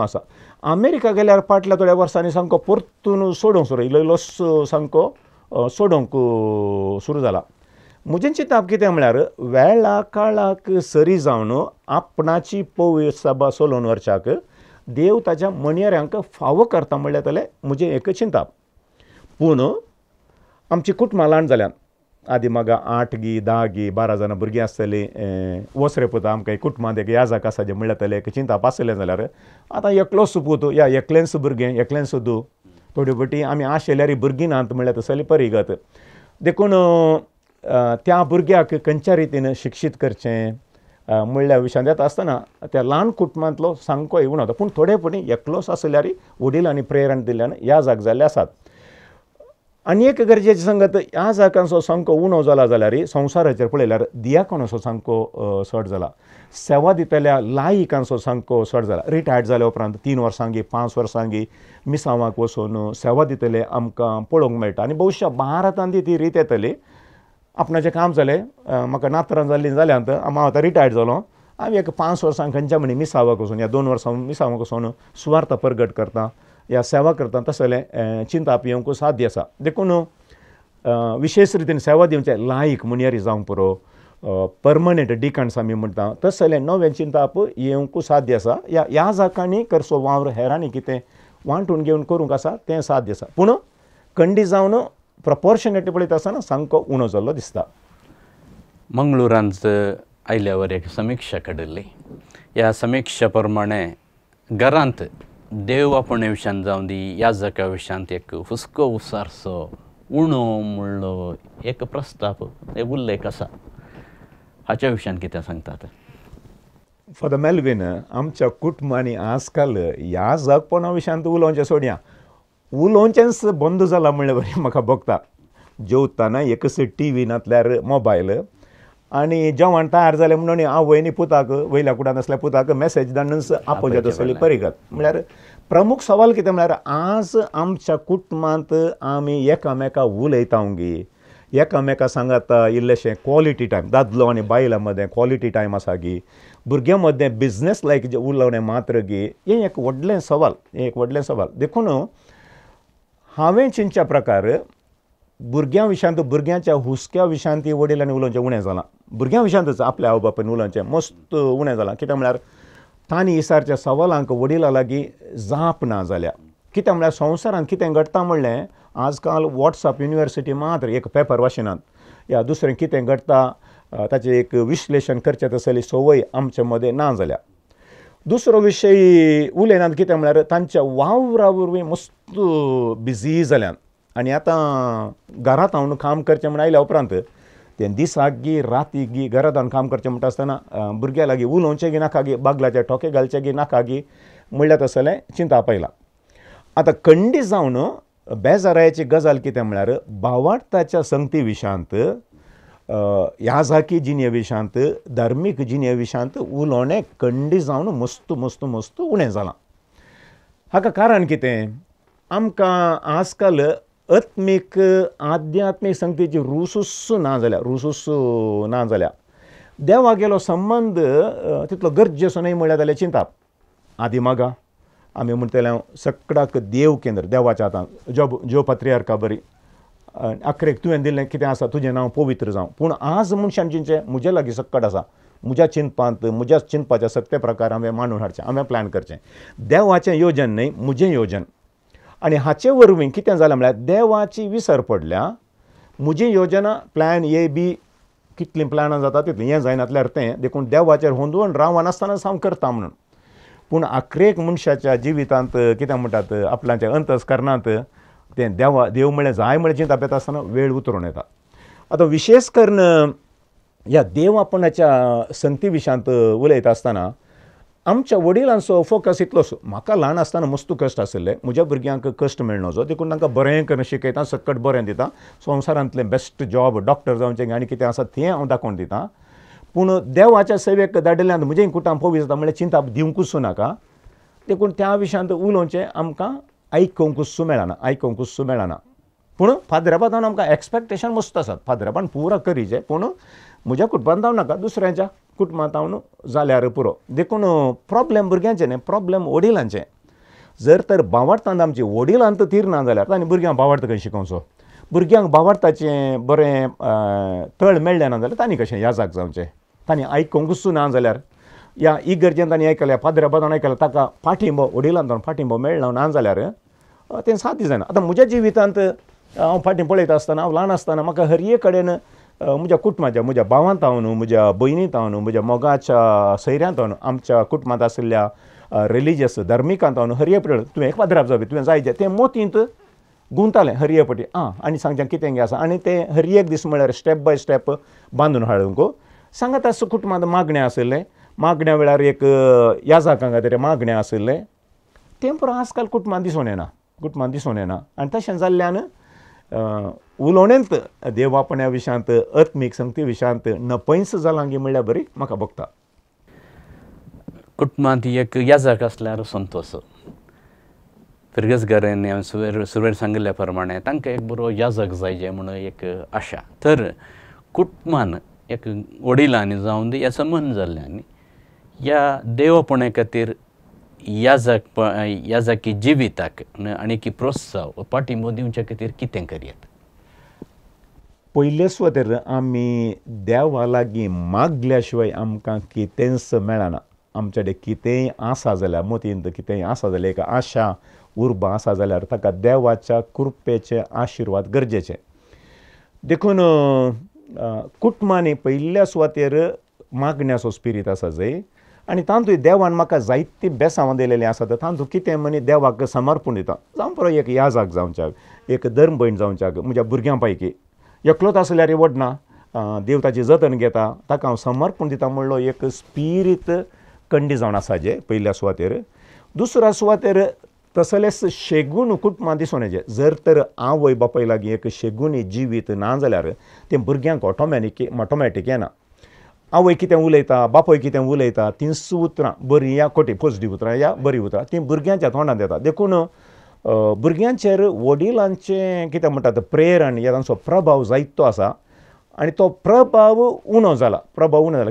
आसा अमेरिका गेल्यार फाटल्या थोड्या वर्सांनी सामको परतून सोडूंक सुरू इल्लोसो सामको सोडूंक सुरू जाला म्हजें चिंतप कितें म्हळ्यार वेळा काळाक सरी जावन आपणाची पवित्र सभा चलोवन व्हरच्याक देव ताच्या मणयाऱ्यांक फावो करता म्हणल्यार जाल्यार म्हजें एक चिंतप पूण आमची कुटुंबां ल्हान जाल्यात आदी म्हाका 8 गी 10 गी 12 जाणां भुरगीं आसतलीं वसरे पुता आमकां एक कुटुंबांत एक याजाक आसा जें म्हणल्यार जाल्यार एक चिंतप आसलें जाल्यार आतां एकलोच पूत या एकलेंच भुरगें एकलेंच दूं थोड्यो फावटी आमी आशिल्ल्यार भुरगीं नात म्हणल्यार तसली परिगत देखून त्या भुरग्याक खंयच्या रितीन शिक्षीत करचें म्हणल्या विशयान येता आसतना त्या ल्हान कुटुंबांतलो सामको येवूं वता पूण थोडे फावटी एकलोच आसल्यार वडिलांनी प्रेरण दिल्ल्यान याजाक जाल्ले आसात आनी एक गरजेची संगत ह्या जाकांचो सामको उणो जाला जाल्यार संवसाराचेर पळयल्यार दियाकोनाचो सामको चड जाला सेवा दितल्या लायकांचो सामको चड जाला रिटायर्ड जाल्या उपरांत 3 वर्सांगी 5 वर्सांगी मिसावांक वचून सेवा दितले आमकां पळोवंक मेळटा आनी भविश्य भारतांत ती रीत येतली आपणाचें काम जालें म्हाका नात्रां जाल्लीं जाल्यात हांव आतां रिटायर्ड जालो हांव एक 5 वर्सां खंयच्या म्हणी मिसावाक वचून या 2 वर्सां मिसावाक वचून सुवार्ता प्रगट करता या सेवा करता तसलें चिंतप येवंक साध्य आसा देखून विशेश रितीन सेवा दिवचें लायक मुनियारी जावंक पुरो परमनंट डिकन्स आमी म्हणटा तसलें नवें चिंतप येवंक साध्य आसा ह्या जाकांनी करचो वावर हेरांनी कितें वांटून घेवन करूंक आसा तें साध्य आसा पूण खंडी जावन प्रपोर्शनेटी पळयता आसतना सामको उणो जाल्लो दिसता मंगळुरांत आयल्यावर एक समीक्षा काडिल्ली ह्या समीक्षा प्रमाणे घरांत देव आपणे विशयान जावं दी याजका विशयांत एक हुस्को उसारसो उणो म्हणलो एक प्रस्ताव एक उल्लेख आसा हाच्या विशयान कितें सांगतात फादर मेल्वीन आमच्या कुटुंबांनी आजकाल याजकपणा विशयांत उलोवचें सोडया उलोवचेंच बंद जालां म्हणलें बरें म्हाका भोगता जेवतना एकच टीव्ही नातल्यार मोबायल आनी जेवण तयार जालें म्हणून आवयनी पुताक वयल्या कुडान आसल्या पुताक मेसेज धाडूनच आपोवचें तसली परिगत म्हळ्यार प्रमुख सवाल कितें म्हळ्यार आज आमच्या कुटुंबांत आमी एकामेका उलयतांगी एकामेका सांगात इल्लेशें क्वॉलिटी टायम दादलो आनी बायलां मदें क्वॉलिटी टायम आसा गी भुरग्यां मदें बिझनेस लायक जें उलोवणें मात्र गी हें एक व्हडलें सवाल देखून हांवें चिंतच्या प्रकार भुरग्यां विशयांत भुरग्यांच्या हुस्क्या विशयांत वडिलांनी उलोवचें उणें जालां भुरग्यां विशयांतच आपल्या आवय बापायन उलोवचें मस्त उणें जालां कित्याक म्हळ्यार तांणी विचारच्या सवालांक वडिलां लागीं जाप ना जाल्या कित्याक म्हळ्यार संवसारांत कितें घडटा म्हणलें आजकाल वॉट्सॲप युनिवर्सिटी मात्र एक पेपर वाचिनात या दुसरें कितें घडटा ताचें एक विश्लेशण करचें तसली संवय आमचे मदें ना जाल्या दुसरो विशय उलयनात कितें म्हळ्यार तांच्या वावरा वरवीं मस्त बिजी जाल्यात आनी आतां घरांत हांव काम करचें म्हण आयल्या उपरांत तें दिसाक गी रातीक गी घरांत हांव काम करचें म्हणटा आसतना भुरग्यां लागीं उलोवचें गी नाका गी बागलाचे ठोके घालचे गी नाका गी म्हणल्यार तसलें चिंतप आयलां आतां खंडी जावन बेजारायाची गजाल कितें म्हळ्यार भावार्थाच्या संगती विशांत याजाकी जिणे विशांत धार्मीक जिणे विशांत उलोवणें खंडी जावन मस्त मस्त मस्त उणें जालां. हाका कारण कितें? आमकां आजकाल आत्मीक आध्यात्मीक संगतीची रुसूस ना जाल्या देवा गेलो संबंद तितलो गरजेचो न्हय म्हळ्यार जाल्यार चिंताप. आदी मागा आमी म्हणटले सगळ्याक देव केंद्र देवाच्या हातांत ज्यो पत्रियार्का बरी आखरेक तुवें दिल्लें कितें आसा तुजें नांव पवित्र जावं. पूण आज मनशान चिंतचें म्हजे लागीं सक्कड आसा, म्हज्या चिंतपांत म्हज्या चिंतपाच्या सत्य प्रकार हांवें मांडून हाडचें, हांवें प्लॅन करचें. देवाचें योजन न्हय म्हजें योजन. आनी हाचे वरवीं कितें जालें म्हळ्यार देवाची विसर पडल्या. म्हजी योजना प्लॅन ए बी कितलीं प्लॅनां जाता तितलीं हें जायनातल्यार तें देखून देवाचेर होंदून रावनासतना हांव करता म्हणून. पूण आखरेक मनशाच्या जिवितांत कितें म्हणटात आपल्याच्या अंतस्करणांत तें देव म्हळ्यार जाय म्हळ्यार चिंतप येता आसतना वेळ उतरून येता. आतां विशेश करून ह्या देवापणाच्या संगती विशांत उलयता आसतना आमच्या वडिलांचो फोकस इतलोसो. म्हाका ल्हान आसतना मस्त कश्ट आशिल्ले, म्हज्या भुरग्यांक कश्ट मेळनाजो देखून तांकां बरें करून शिकयता, सकट बरें दिता, संवसारांतलें बेस्ट जॉब डॉक्टर जावचें आनी कितें आसा तें हांव दाखोवन दितां. पूण देवाच्या सेवेक धाडिल्ल्यान म्हजें कुटांब पवी जाता म्हळ्यार चिंता दिवंकूच नाका. देखून त्या विशयांत उलोवचें आमकां आयकूंकूच मेळना. पूण फादराबादान आमकां एक्सपेक्टेशन मस्त आसात. फादराबान पुरा करीचें पूण म्हज्या कुटुंबांत हांव नाका, दुसऱ्यांच्या कुटुंबांत हांव जाल्यार पुरो. देखून प्रॉब्लेम भुरग्यांचें न्हय, प्रॉब्लेम वडिलांचें. जर तर भावार्थांत आमची वडिलांत तीर ना जाल्यार तांणी भुरग्यांक भावार्थ खंय शिकोवचो. भुरग्यांक भावार्थाचें बरें तळ मेळ्ळें ना जाल्यार तांणी कशें याजाक जावचें. तांणी आयकूंकूच ना जाल्यार ह्या इगर्जेन तांणी आयकलें, फादराबादान आयकलें, ताका फाटिंबो वडिलांतून फाटिंबो मेळ्ळो ना जाल्यार तें सादी जायना. आतां म्हज्या जिवितांत हांव फाटीं पळयता आसतना हांव ल्हान आसतना म्हाका हर एक कडेन म्हज्या कुटुंबाच्या म्हज्या भावांत हांव न्हू, म्हज्या भयणींत हांव न्हू, म्हज्या मोगाच्या सयऱ्यांत हांव न्हू, आमच्या कुटुंबांत आशिल्ल्या रिलिजियस धर्मिकांत हांव न्हू, हर एक पटेन तुवें फादराब जावपी तुवें जायचें तें मोतींत गुंतालें हर एक पटी. आनी सांगचें कितें गे आसा आनी तें हर एक दीस म्हळ्यार स्टेप बाय स्टेप बांदून हाडूंक सांगात. आसता कुटुंबांत मागणें आशिल्लें, मागण्या वेळार एक याजाकांक तरी मागणें आशिल्लें तें पुरो आजकाल कुटुंबांत दिसून येना. आनी तशें जाल्ल्यान उलोवणेंत देवापण्या विशांत आत्मीक संगती विशांत नपयस जालां गे म्हणल्यार बरी म्हाका भोगता. कुटुंबांत एक याजक आसल्यार संतोश. फिरगसगारान हांवें सुरवेर सांगिल्ल्या प्रमाणे तांकां एक बरो याजक जायचे म्हणून एक आशा. तर कुटुंबान एक वडिलांनी जावन ह्या संबंद जाल्ल्यान ह्या देवपणे खातीर याजकी जिविताक आनी प्रोत्साह पाठिंबो दिवचे खातीर कितें करयात? पयले सुवातेर आमी देवा लागीं मागल्या शिवाय आमकां कितेंच मेळना. आमचे कडेन कितेंय आसा जाल्यार मोतींत कितेंय आसा जाल्यार एक आशा उर्बा आसा जाल्यार ताका देवाच्या कृपेचे आशिर्वाद गरजेचे. देखून कुटुंबांनी पयल्या सुवातेर मागण्याचो स्पिरीट आसा जंय आनी तातूंय देवान म्हाका जायतीं बेसांवां दिलेलीं आसात. तातूंत कितें मनीस देवाक समर्पण दिता. जावं पुरो एक याजक जावच्याक, एक धर्म भयण जावच्याक, म्हज्या भुरग्यां पैकी एकलोच आसल्यार वडना, देव ताची जतन घेता, ताका हांव समर्पण दिता म्हणलो एक स्पिरीट कंडी जावन आसा जे पयल्या सुवातेर. दुसऱ्या सुवातेर तसलेच शेगून कुटुंबांत दिसून येचे. जर तर आवय बापाय लागीं एक शेगुनी जिवीत ना जाल्यार तें भुरग्यांक ऑटोमॅटीक येना. आवय कितें उलयता, बापूय कितें उलयता, तीं उतरां बरीं या खोटी पॉजिटीव उतरां या बरीं उतरां तीं भुरग्यांच्या तोंडांत येता. देखून भुरग्यांचेर वडिलांचें कितें म्हणटात प्रेयर आनी तांचो प्रभाव जायतो आसा. आनी तो प्रभाव उणो जाला.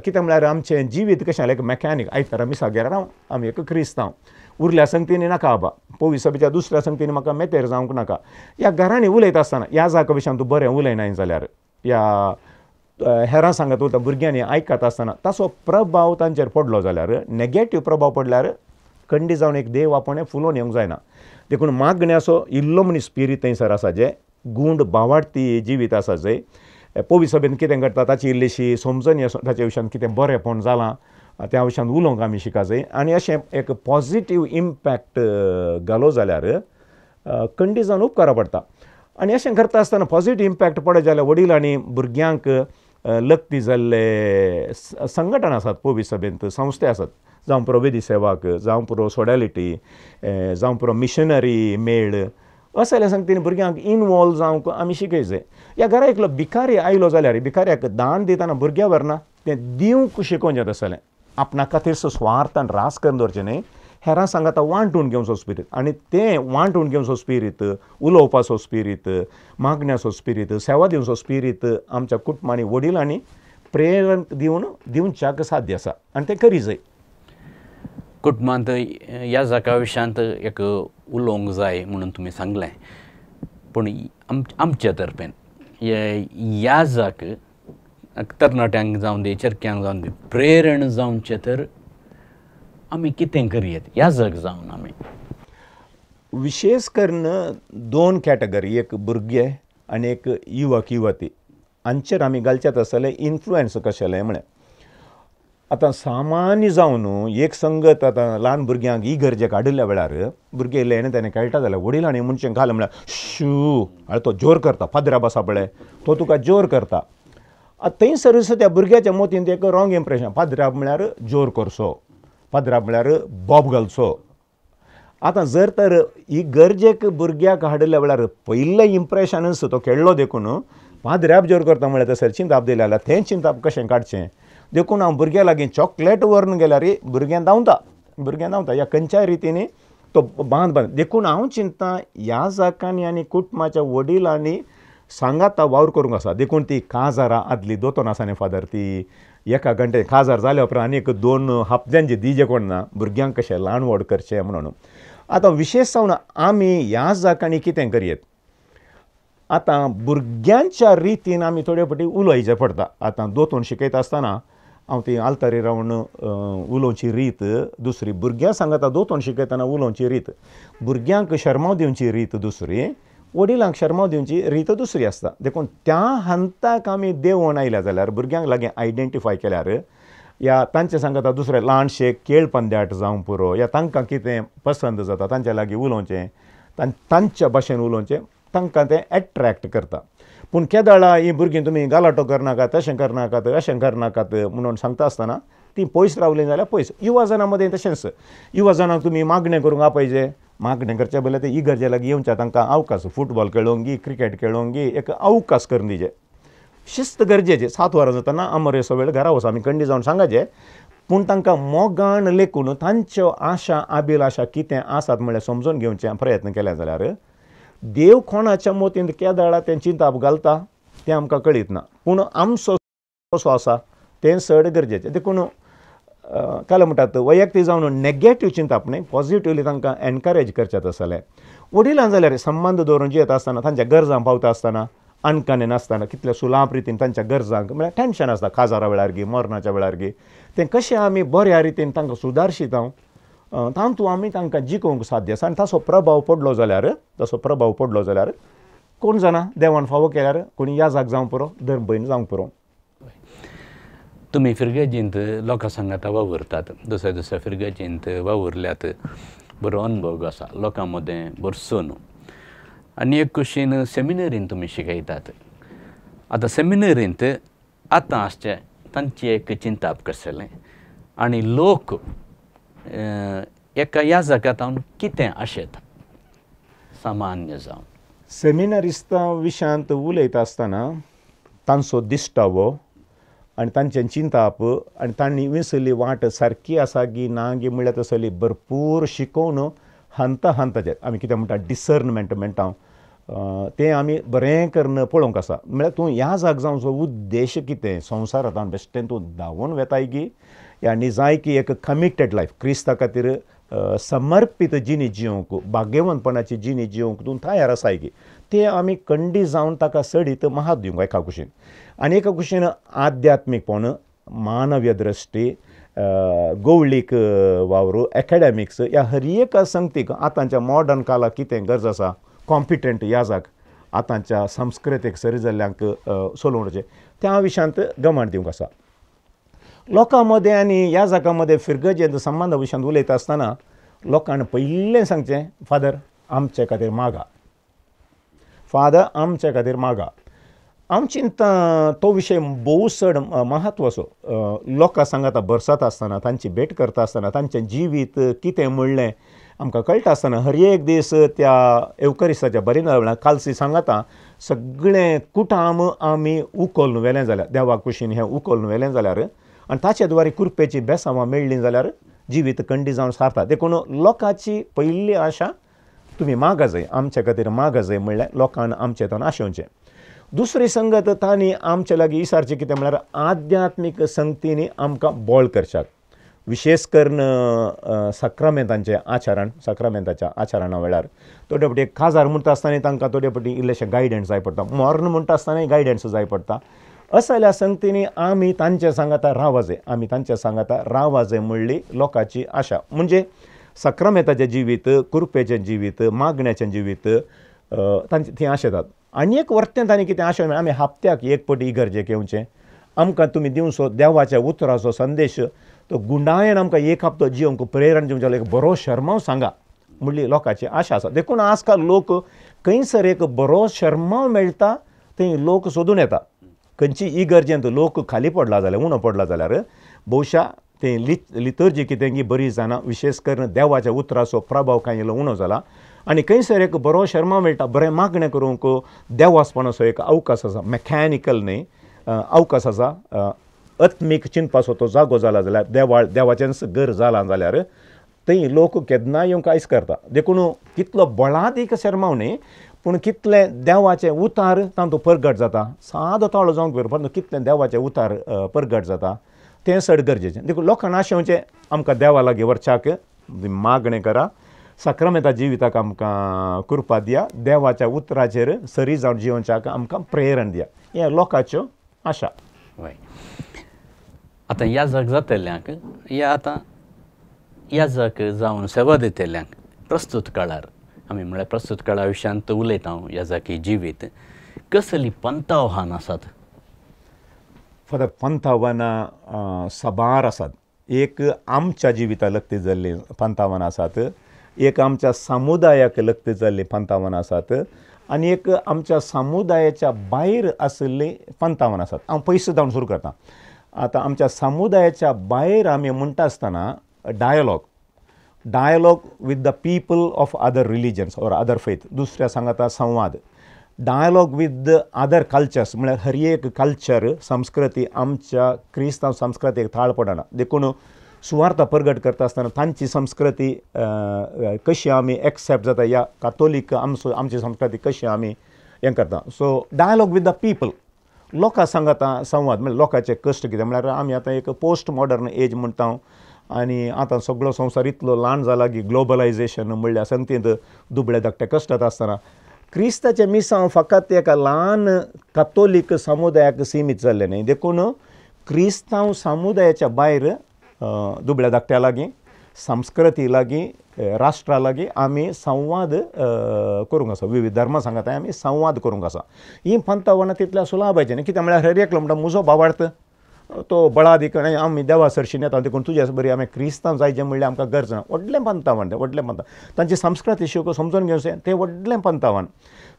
कितें म्हळ्यार आमचें जिवीत कशें जालें एक मॅकॅनीक. आयतारा मिसागेर आमी एक क्रिस्तांव उरल्या संगतींनी नाका बाबा, पवी सभेच्या दुसऱ्या संगतींनी म्हाका मेतेर जावंक नाका. ह्या घरांनी उलयता आसतना ह्या जागा विशयान तूं बरें उलयनाय जाल्यार ह्या हेरां सांगत वता भुरग्यांनी आयकता आसतना ताचो प्रभाव तांचेर पडलो जाल्यार नॅगेटीव प्रभाव पडल्यार खंडी जावन एक देव आपणें फुलोवन येवंक जायना. देखून मागण्याचो इल्लो मनीस स्पिरीट थंयसर आसा जे गूंड भावार्थी जिवीत आसा जंय पवी सभेन कितें घडटा ताची इल्लीशी समजण ताचे विशयान कितें बरेंपण जालां त्या विशयान उलोवंक आमी शिका जाय. आनी अशें एक पॉजिटीव इम्पॅक्ट घालो जाल्यार खंडी जावन उपकारा पडटा. आनी अशें करता आसतना पॉजिटीव इम्पॅक्ट पडत जाल्यार वडील आनी भुरग्यांक लक्ती जाल्ले संघटना आसात, पवी सभेंत संस्थे आसात, जावं प्रवेदी सेवाक जावं पुरो सोडॅलिटी जावं पुरो मिशनरी मेळ अशें जाल्यार सांगता भुरग्यांक इनवॉल्व जावंक आमी शिकयचें ह्या घरा एकलो भिकारी आयलो जाल्यार भिकाऱ्याक दान दितना भुरग्यां व्हरना तें दिवंक शिकोवचें तसलें आपणा खातीर स्वार्थान रास करून दवरचें न्ही हेरां सांगाता वांटून घेवचो स्पिरीट आनी तें वांटून घेवचो स्पिरीट उलोवपाचो स्पिरीट मागण्याचो स्पिरीट सेवा दिवचो स्पिरीट आमच्या कुटुंबांनी वडिलांनी प्रेरण दिवच्याक साध्य आसा आनी तें करी जाय कुटुंबांत ह्या जाका विशयांत एक उलोवंक जाय म्हणून तुमी सांगलें पूण आमच्या तर्फेन ह्या जाक तरणाट्यांक जावं दी चरक्यांक जावं दी प्रेरण जावचें तर आमी कितें करयेत ह्या जग जावन आमी विशेष करून 2 कॅटेगरी एक भुरगे आनी एक युवक युवती हांचेर आमी घालचेत आसतले इन्फ्लुएन्स कशेले म्हळ्यार आतां सामान्य जावन एक संगत आतां ल्हान भुरग्यांक ही गरजेक हाडिल्ल्या वेळार भुरगे इल्ले आनी ताणें कळटा जाल्यार वडिलांनी मनशांक घाल म्हळ्यार शू आनी तो जोर करता फादरा बसा पळय तो तुका जोर करता थंयसर त्या भुरग्याच्या मोतीन एक रॉंग इम्प्रेशन फादरा म्हळ्यार जोर करचो फादरा म्हळ्यार बॉब घालचो आतां जर तर ही गरजेक भुरग्याक हाडिल्ल्या वेळार पयलें इम्प्रेशनच तो खेळ्ळो देखून फादराब जोर करता म्हळ्यार थंयसर चिंताप दिलें जाल्यार तें चिंताप कशें काडचें देखून हांव भुरग्यां लागीं चॉकलेट व्हरून गेल्यार भुरग्यां धांवता ह्या खंयच्याय रितीनी तो बांद देखून हांव चिंतता ह्या जाकांनी आनी कुटुंबाच्या वडिलांनी सांगाता वावर करूंक आसा देखून ती काजारां आदली दोतोन आसा न्ही फादर ती एका घंटे काजार जाल्या उपरांत आनीक 2 हप्त्यांचे दिजे कोण ना भुरग्यांक कशें ल्हान व्हड करचें म्हणून आतां विशेश जावन आमी ह्या जाकांनी कितें करयेत आतां भुरग्यांच्या रितीन आमी थोडे फावटी उलयचें पडटा आतां दोतोन शिकयता आसतना हांव ती आल्तारी रावन उलोवची रीत दुसरी भुरग्यांक सांगता दोतोन शिकयतना उलोवची रीत भुरग्यांक शर्माव दिवची रीत दुसरी वडिलांक शर्माव दिवची रीत दुसरी आसता देखून त्या हंताक आमी देंवोन आयल्या जाल्यार भुरग्यांक लागीं आयडेंटिफाय केल्यार या तांचे सांगता दुसरे ल्हानशे खेळ पंद्याट जावं पुरो या तांकां कितें पसंद जाता तांच्या लागीं उलोवचें तांच्या भाशेन उलोवचें तांकां तें एट्रॅक्ट करता पूण केदाळा ही भुरगीं तुमी गालाटो करनाकात तशें करनाकात अशें करनाकात म्हणून सांगता आसतना ती पयस रावलीं जाल्यार पयस युवा जनां मदें तशेंच युवा जनांक तुमी मागणें करूंक आपयचें मागणें करचे पयलें ते इगर्जे लागीं येवच्या तांकां अवकाश फुटबॉल खेळोंक गी क्रिकेट खेळोंक गी एक अवकाश करून दिचे शिस्त गरजेचें 7 वरां जातना आमरेसो वेळ घरा वच आमी कंडी जावन सांगाचें पूण तांकां मोगान लेखून तांच्यो आशा अभिलाशा कितें आसात म्हळ्यार समजून घेवचे प्रयत्न केले जाल्यार देव कोणाच्या मोतीन केदाळा तें चिंताप घालता तें आमकां कळीत ना पूण आमचो कसो आसा तें चड गरजेचें देखून काल म्हणटात वैयक्तीक जावन नॅगेटीव चिंताप न्ही पॉझिटिवली तांकां एनकरेज करचें आसलें वडिलां जाल्यार संबंद दवरून जियेता आसतना तांच्या गरजां पावता आसतना अणकाने नासतना कितल्या सुलाभ रितीन तांच्या गरजांक म्हळ्यार टेन्शन आसता काजारा वेळार गी मरणाच्या वेळार गी तें कशें आमी बऱ्या रितीन तांकां सुदारशीत तातूंत आमी तांकां जिखोवंक साध्य आसा आनी तसो प्रभाव पडलो जाल्यार कोण जाणा देवान फावो केल्यार कोणी याजाक जावं पुरो धर्म भयण जावंक पुरो तुमी फिरगेजींत लोकां सांगाता वावरतात दुसऱ्या फिरगेजींत वावरल्यात बरो अनुभव आसा लोकां मदें बरसून आनी एक कुशीन सेमिनरींत तुमी शिकयतात आतां सेमिनरींत आतां आसचें तांची एक चिंताप कसलें आनी लोक एका ह्या जगातावन कितें आशेता सामान्य जावन सेमिनारिस्तां विशयांत उलयता आसतना तांचो दिश्टावो आनी तांचें चिंताप आनी तांणी विसरली वाट सारकी आसा गी ना गी म्हळ्यार तसली भरपूर शिकोवन हंताचेर आमी कितें म्हणटा डिसर्नमेंट म्हणटा तें आमी बरें करून पळोवंक आसा म्हळ्यार तूं ह्या जाग जावचो उद्देश कितें संवसारांत बेश्टें तूं धांवून वेताय गी आनी जाय की एक कमिटेड लायफ क्रिस्ता खातीर समर्पीत जिणी जिवंक भाग्यवंतपणाची जिणी जिवंक तूं तयार आसाय गी ते आमी कंडी जावन ताका सडीत महात दिवंक एका कुशीन आनी एका कुशीन आध्यात्मीकपण मानवीय दृश्टी गवळीक वावर एकाडेमिक्स ह्या हर एका संगतीक आतांच्या मॉडर्न काळाक कितें गरज आसा कॉम्पिटंट ह्या जाग आतांच्या संस्कृतीक सरी जाल्ल्यांक सोलोवचे त्या विशयांत गमण दिवंक आसा लोकां मदें आनी ह्या जागां मदें फिरगजेंत संबंदा विशयांत उलयता आसतना लोकांनी पयलें सांगचें फादर आमचे खातीर मागा आमचिंत तो विशय भोव चड महत्वाचो. लोकां सांगाता बरसात आसतना तांची भेट करता आसतना तांचें जिवीत कितें म्हणलें आमकां कळटा आसतना हर एक दीस त्या एवकरिस्ताच्या बरें वेळार कालसी सांगाता सगळें कुटाम आमी उखोलन व्हेलें जाल्यार देवा कुशीन हें उखोलन व्हेलें जाल्यार आनी ताचे द्वारे कुरपेची बेसांवां मेळ्ळीं जाल्यार जिवीत खंडी जावन सारता. देखून लोकांची पयली आशा तुमी मागा जाय, आमचे खातीर मागा जाय म्हणल्यार लोकांन आमचे तोंड आशेवचें. दुसरी संगत तांणी आमचे लागीं विचारचें कितें म्हळ्यार आध्यात्मीक संगतींनी आमकां बोळ करच्याक, विशेश करून सक्रामेंतांच्या आचारणा वेळार थोडे फावटी काजार म्हणटा आसतना तांकां थोडे फावटी इल्लेशें गायडन्स जाय पडटा, मोर्न म्हणटा आसतनाय गायडन्स जाय पडटा. असल्या संगतींनी आमी तांचे सांगाता रावा जाय, आमी तांचे सांगाता रावा जाय म्हणली लोकांची आशा. म्हणजे सक्रामेंताचें जिवीत, कुरपेचें जिवीत, मागण्याचें जिवीत तांची थंय आशेतात. आनी एक वर्तें तांणी कितें आशें आमी हप्त्याक एक पटी इगर्जेक येवचें, आमकां तुमी दिवचो देवाच्या उतराचो संदेश तो गुंडायन आमकां एक हप्तो जिवंक प्रेरण दिवचे एक बरो शर्माव सांगा म्हणली लोकांची आशा आसा. देखून आजकाल लोक खंयसर एक बरो शर्माव मेळटा थंय लोक सोदून येता. खंयची इगर्जेंत लोक खाली पडला जाल्यार उणो पडला जाल्यार भोवशा तें लितर्जी कितें बरी जाना, विशेश करून देवाच्या उतराचो प्रभाव कांय इल्लो उणो जाला आनी खंयसर एक बरो शर्मा मेळटा, बरें मागणें करूंक देवास्पणाचो एक अवकाश आसा, मॅकॅनिकल न्ही अवकाश आसा, आत्मीक चिंतपाचो तो जागो जाला जाल्यार देवाचेंच घर जालां जाल्यार थंय लोक केन्नाय येवंक आयज करता. देखून कितलो बळादीक शर्माव न्ही पूण कितलें देवाचें उतार तातूंत परगट जाता, सादो ताळो जावंक परंतु कितलें देवाचें उतार परगट जाता तें चड गरजेचें. देखून लोकांक आशेवचें आमकां देवा लागीं वरच्याक मागणें करा, सक्रामेंता जिविताक आमकां कृपा दिया, देवाच्या उतराचेर सरी जावन जिवच्याक आमकां प्रेरण दिया, हें लोकांच्यो आशा. वय आतां याजक जातल्यांक याजक जावन सेवा दितल्यांक प्रस्तुत काळार आमी म्हळ्यार प्रस्तुत काळा विशयांत उलयता हांव याजकी जिवीत कसली पंथावान आसात. फकत पंथावानां साबार आसात. एक आमच्या जिविता लक्ती जाल्ली पंथावानां आसात, एक आमच्या समुदायाक लक्ती जाल्ली पंथावानां आसात आनी एक आमच्या समुदायाच्या भायर आशिल्लीं पंथावानां आसात. हांव पयस जावन सुरू करता. आतां आमच्या समुदायाच्या भायर आमी म्हणटा आसतना dialogue with the people of other religions or other faith, दुसऱ्या सांगाता संवाद. Dialogue with the other cultures म्हळ्यार हर एक कल्चर संस्कृती आमच्या क्रिस्तांव संस्कृतीक थाळ पडना. देखून सुवार्ता परगट करता आसतना तांची संस्कृती कशी आमी एक्सेप्ट जाता, या कातोलीक आमची संस्कृती कशी आमी हें करता. So dialogue with the people, लोकां सांगाता संवाद म्हळ्यार लोकांचे कश्ट कितें म्हळ्यार आमी आतां एक पोस्ट मॉडर्न एज म्हणटा आनी आतां सगळो संवसार इतलो ल्हान जाला की ग्लोबलायजेशन म्हणल्यार संगतींत दुबळे धाकटे कश्टात आसतना क्रिस्ताचें मिसांव फकत एका ल्हान कातोलीक समुदायाक सीमीत जाल्लें न्ही. देखून क्रिस्तांव समुदायाच्या भायर दुबळ्या धाकट्या लागीं, संस्कृती लागीं, राष्ट्रा लागीं आमी संवाद करूंक आसा. विविध धर्मा सांगात आमी संवाद करूंक आसा. ही पंथावानां तितल्या सुलाभाचें न्ही. कित्याक म्हळ्यार हर एकलो म्हणटा म्हजो भावार्थ तो बळादी आमी देवा सरशीन येता देखून तुजे बरी आमी क्रिस्तांव जायचें म्हणल्यार आमकां गरज ना. व्हडलें पंथावान तें, व्हडलें पंथ. तांची संस्कृती शिवून समजून घेवचें तें व्हडलें पंथावान.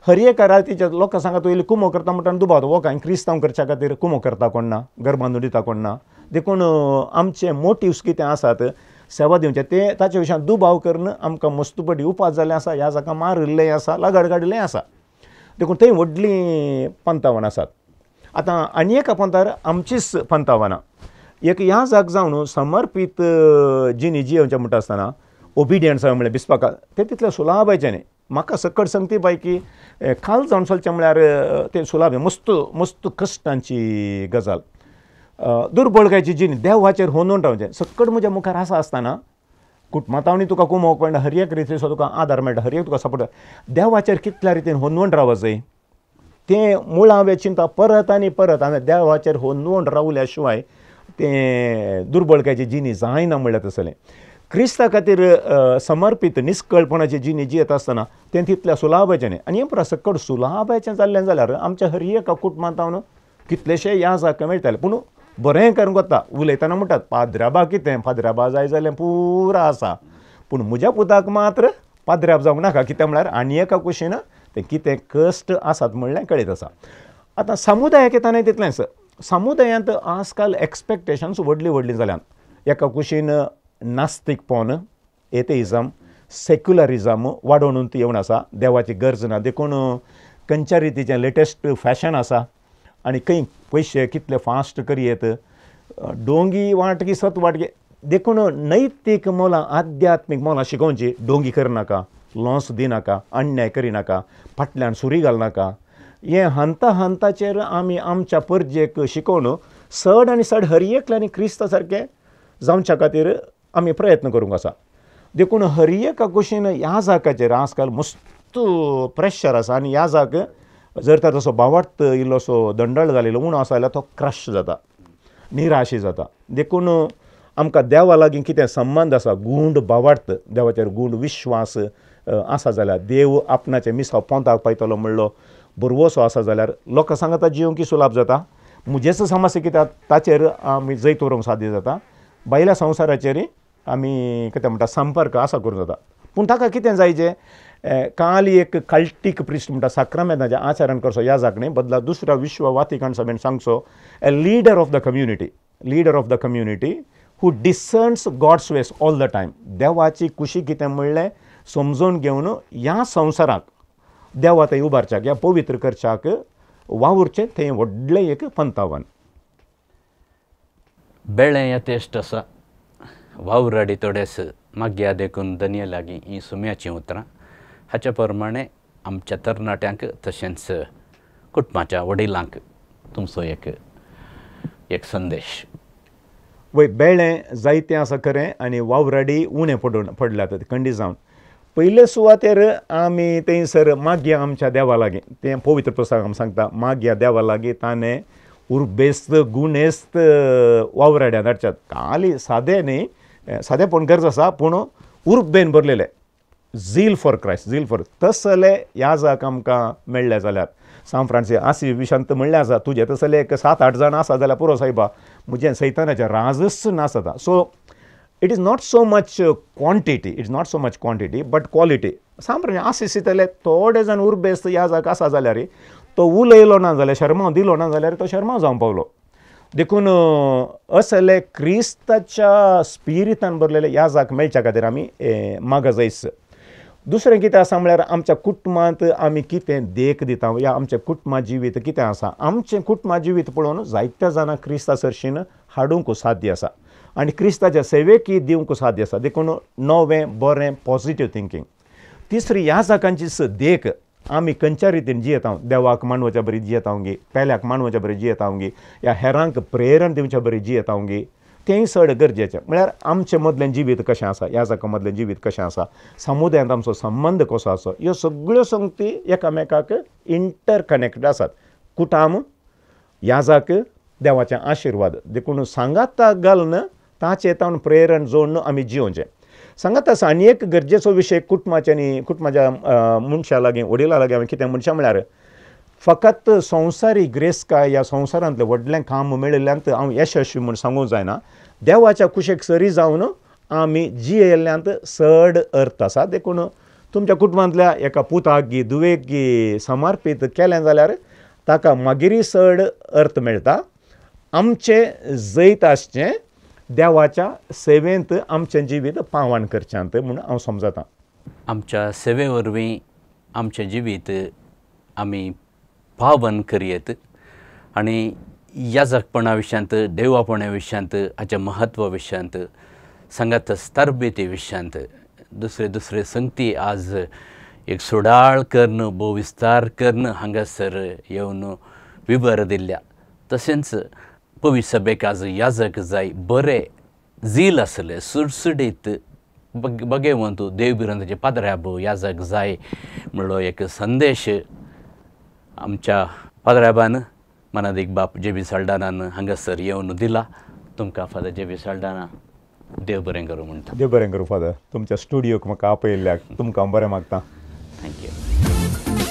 हर एक रातीच्या लोकां सांगा तूं इल्ली कुमो करता म्हणटा दुबाव हो कांय क्रिस्तांव करच्या खातीर कुमो करता कोण ना, घर बांदून दिता कोण ना. देखून आमचे मोटिव्स कितें आसात सेवा दिवचें ते ताचे विशयान दुबाव करून आमकां मस्तुपडी उपास जाल्लें आसा, ह्या जाका मारिल्लें आसा, लगाड काडिल्लें आसा. देखून थंय व्हडलीं पंथावान आसात. आतां आनी एका पंथार आमचीच पंथावानां. एक ह्या जाग जावन समर्पीत जिणी जियोवचें म्हणटा आसतना ओबिडियन्स म्हळ्यार बिस्पाका तें तितलें सुलाभाचें न्ही. म्हाका सकट सांगती पैकी खाल जावन चलचें म्हळ्यार तें सुलाभ, मस्त कश्टांची गजाल. दुर्बळकायची जिणी देवाचेर होंदून रावचें सकट म्हज्या मुखार आसा आसतना कुटुंबांतावनी तुका कुमोवक पडटा, हर एक रितीचो तुका आदार मेळटा, हर एक तुका सपोर्ट. देवाचेर कितल्या रितीन होंदून रावप जाय तें मूळ हांवें चिंता परत आनी परत हांवें देवाचेर होंदून रावल्या शिवाय तें दुर्बळकायची जिणी जायना म्हणल्यार तसलें. क्रिस्ता खातीर समर्पीत निश्कळपणाची जिणी जियेत आसतना तें तितल्या सुलाभाचें न्ही. आनी हें परस सकट सुलाभाचें जाल्लें जाल्यार आमच्या हर एका कुटुंबांतावन कितलेशे ह्या जाका मेळटाले. पूण बरें करूंक वता उलयतना म्हणटात पाद्र्याबा कितें, पाद्र्याबा जाय जाल्यार पुरा आसा, पूण म्हज्या पुताक मात्र पाद्र्याब जावंक नाका. कित्याक म्हळ्यार आनी एका कुशीन तें कितें कश्ट आसात म्हणलें कळीत आसा. आतां समुदायाक येताना तितलेंच समुदायांत आजकाल एक्सपेक्टेशन्स व्हडलीं जाल्यात एका कुशीन नास्तीकपण एथेइजम सेक्युलरिजम वाडोवन येवन आसा देवाची गरज ना देखून खंयच्या रितीचें लेटेस्ट फॅशन आसा आनी खंय पयशे कितले फास्ट करयेत डोंगी वाट की सत वाट देखून नैतीक मोलां आध्यात्मीक मोलां शिकोवची डोंगी करनाका लॉस दिनाका अन्याय करिनाका फाटल्यान सुरी घालनाका हें हंता हंताचेर आमी आमच्या परजेक शिकोवन चड आनी चड हर एकल्यानी क्रिस्ता सारकें जावच्या खातीर आमी प्रयत्न करूंक आसा देखून हर एका कुशीन याजाकाचेर आजकाल मस्त प्रेशर आसा आनी याजाक जर तर तसो भावार्थ इल्लोसो दंडळ जालेलो उणो आसा जाल्यार तो क्रश जाता निराशी जाता देखून आमकां देवा लागीं कितें संबंद आसा गूंड भावार्थ देवाचेर गूंड विश्वास आसा जाल्यार देव आपणाचे मिसांव पोंताक पायतलो म्हणलो बरवसो आसा जाल्यार लोकां सांगता जिवंक सुलाभ जाता मुजेच समस्या कित्याक ताचेर आमी जैत व्हरूंक साध्य जाता भायल्या संवसाराचेर आमी कितें म्हणटा संपर्क आसा करूं जाता पूण ताका कितें जायचें काल एक कल्टीक प्रिस्ट म्हणटा साक्रामेंताचें आचरण करचो ह्या जागणे बदला दुसऱ्या विश्व वातिकण सभेन सांगचो a leader of the community who discerns God's ways all the time देवाची कुशी कितें म्हणलें समजून घेवन ह्या संवसाराक देवा थंय उबारच्याक ह्या पवित्र करच्याक वावुरचें थंय व्हडलें एक पंथावन बेळें यथेश्ट आसा वावराडी थोडेस माग्या देखून दनये लागीं ही सुम्याचीं उतरां हाच्या प्रमाणे आमच्या तरणाट्यांक तशेंच कुटुंबाच्या वडिलांक तुमचो एक संदेश वय बेळें जायतें आसा खरें आनी वावराडी उणें पडल्यात खंडी जावन पयले सुवातेर आमी थंयसर मागया आमच्या देवा लागीं तें पवित्र पुस्तक आमी सांगता मागया देवा लागीं ताणें उर्बेस्त गुणेस्त वावराड्या धाडच्यात खाली सादें न्ही सादेंपण गरज आसा पूण उर्बेन भरलेलें झील फॉर क्रायस्ट झील फॉर तसले याजाक आमकां मेळ्ळे जाल्यार सांव फ्रांसीस आसी विशांत म्हणलें आसा तुजे तसले एक 7-8 जाण आसा जाल्यार पुरो सायबा म्हजें सैतानाचें राजस नासता so it is not so much quantity but quality सांव फ्रांसीस आसी सितले थोडे जाण उर्बेस्त याजाक आसा जाल्यार तो उलयलो ना जाल्यार शर्माव दिलो ना जाल्यार तो शर्माव जावंक पावलो देखून असले क्रिस्ताच्या स्पिरितान भरलेले याजाक मेळच्या खातीर आमी मागा जायस दुसरें कितें आसा म्हळ्यार आमच्या कुटुंबांत आमी कितें देख दिता या आमचें कुटुंबा जिवीत कितें आसा आमचें कुटुंबा जिवीत पळोवन जायत्या जाणांक क्रिस्ता सरशीन हाडूंक साध्य आसा आनी क्रिस्ताच्या सेवेक दिवंक साध्य आसा देखून नवें बरें पॉजिटीव थिंकींग तिसरी याजाकांची देख आमी खंयच्या रितीन जियेता देवाक मानवाच्या बरी जियेता गी पेल्याक मानवाच्या बरी जियेता गी या हेरांक प्रेरण दिवच्या बरी जियेता गी तेंय चड गरजेचें म्हळ्यार आमचें मदलें जिवीत कशें आसा याजाका मदलें जिवीत कशें आसा समुदायांत आमचो संबंद कसो आसा ह्यो सगळ्यो संगती एकामेकाक इंटर कनेक्टेड आसात कुटाम याजाक देवाचें आशिर्वाद देखून सांगाताक घालून ताचे तावन प्रेरण जोडून आमी जिवचें सांगात आसा आनी एक गरजेचो विशय कुटुंबाच्या आनी कुटुंबाच्या मनशा लागीं वडिला लागीं हांवें कितें मनशां म्हळ्यार फकत संवसारी ग्रेस काय ह्या संवसारांतलें व्हडलें काम मेळिल्ल्यांत हांव यशस्वी म्हूण सांगूंक जायना देवाच्या कुशेक सरी जावन आमी जियेल्ल्यांत चड अर्थ आसा देखून तुमच्या कुटुंबांतल्या एका पुताक गी दुवेक गी समर्पीत केलें जाल्यार ताका मागीर चड अर्थ मेळटा आमचें जैत आसचें देवाच्या सेवेंत आमचें जिवीत पावण करच्यांत म्हूण हांव समजतां आमच्या सेवे वरवीं आमचें जिवीत आमी पावन करयेत आनी याजकपणा विशयांत देवापणा विशयांत हाच्या म्हत्वा विशयांत सांगातच तरबेती विशयांत दुसरे संगती आज एक सुडाळ करन भोव विस्तार करन हांगासर येवन विबर दिल्ल्या तशेंच पवित्र सभेक आज याजक जाय बरे झील आसले सुडसुडीत बगेवंतू देवबिरांताचे पाद्र्याबू याजक जाय म्हणलो एक संदेश आमच्या पाद्र्याबान मनादीक बाप जे बी साल्डानान हांगासर येवन दिला तुमकां फादर जे बी साल्डाना देव बरें करूं म्हणटा देव बरें करूं फादर तुमच्या स्टुडियोक म्हाका आपयल्ल्याक तुमकां बरें मागता थँक्यू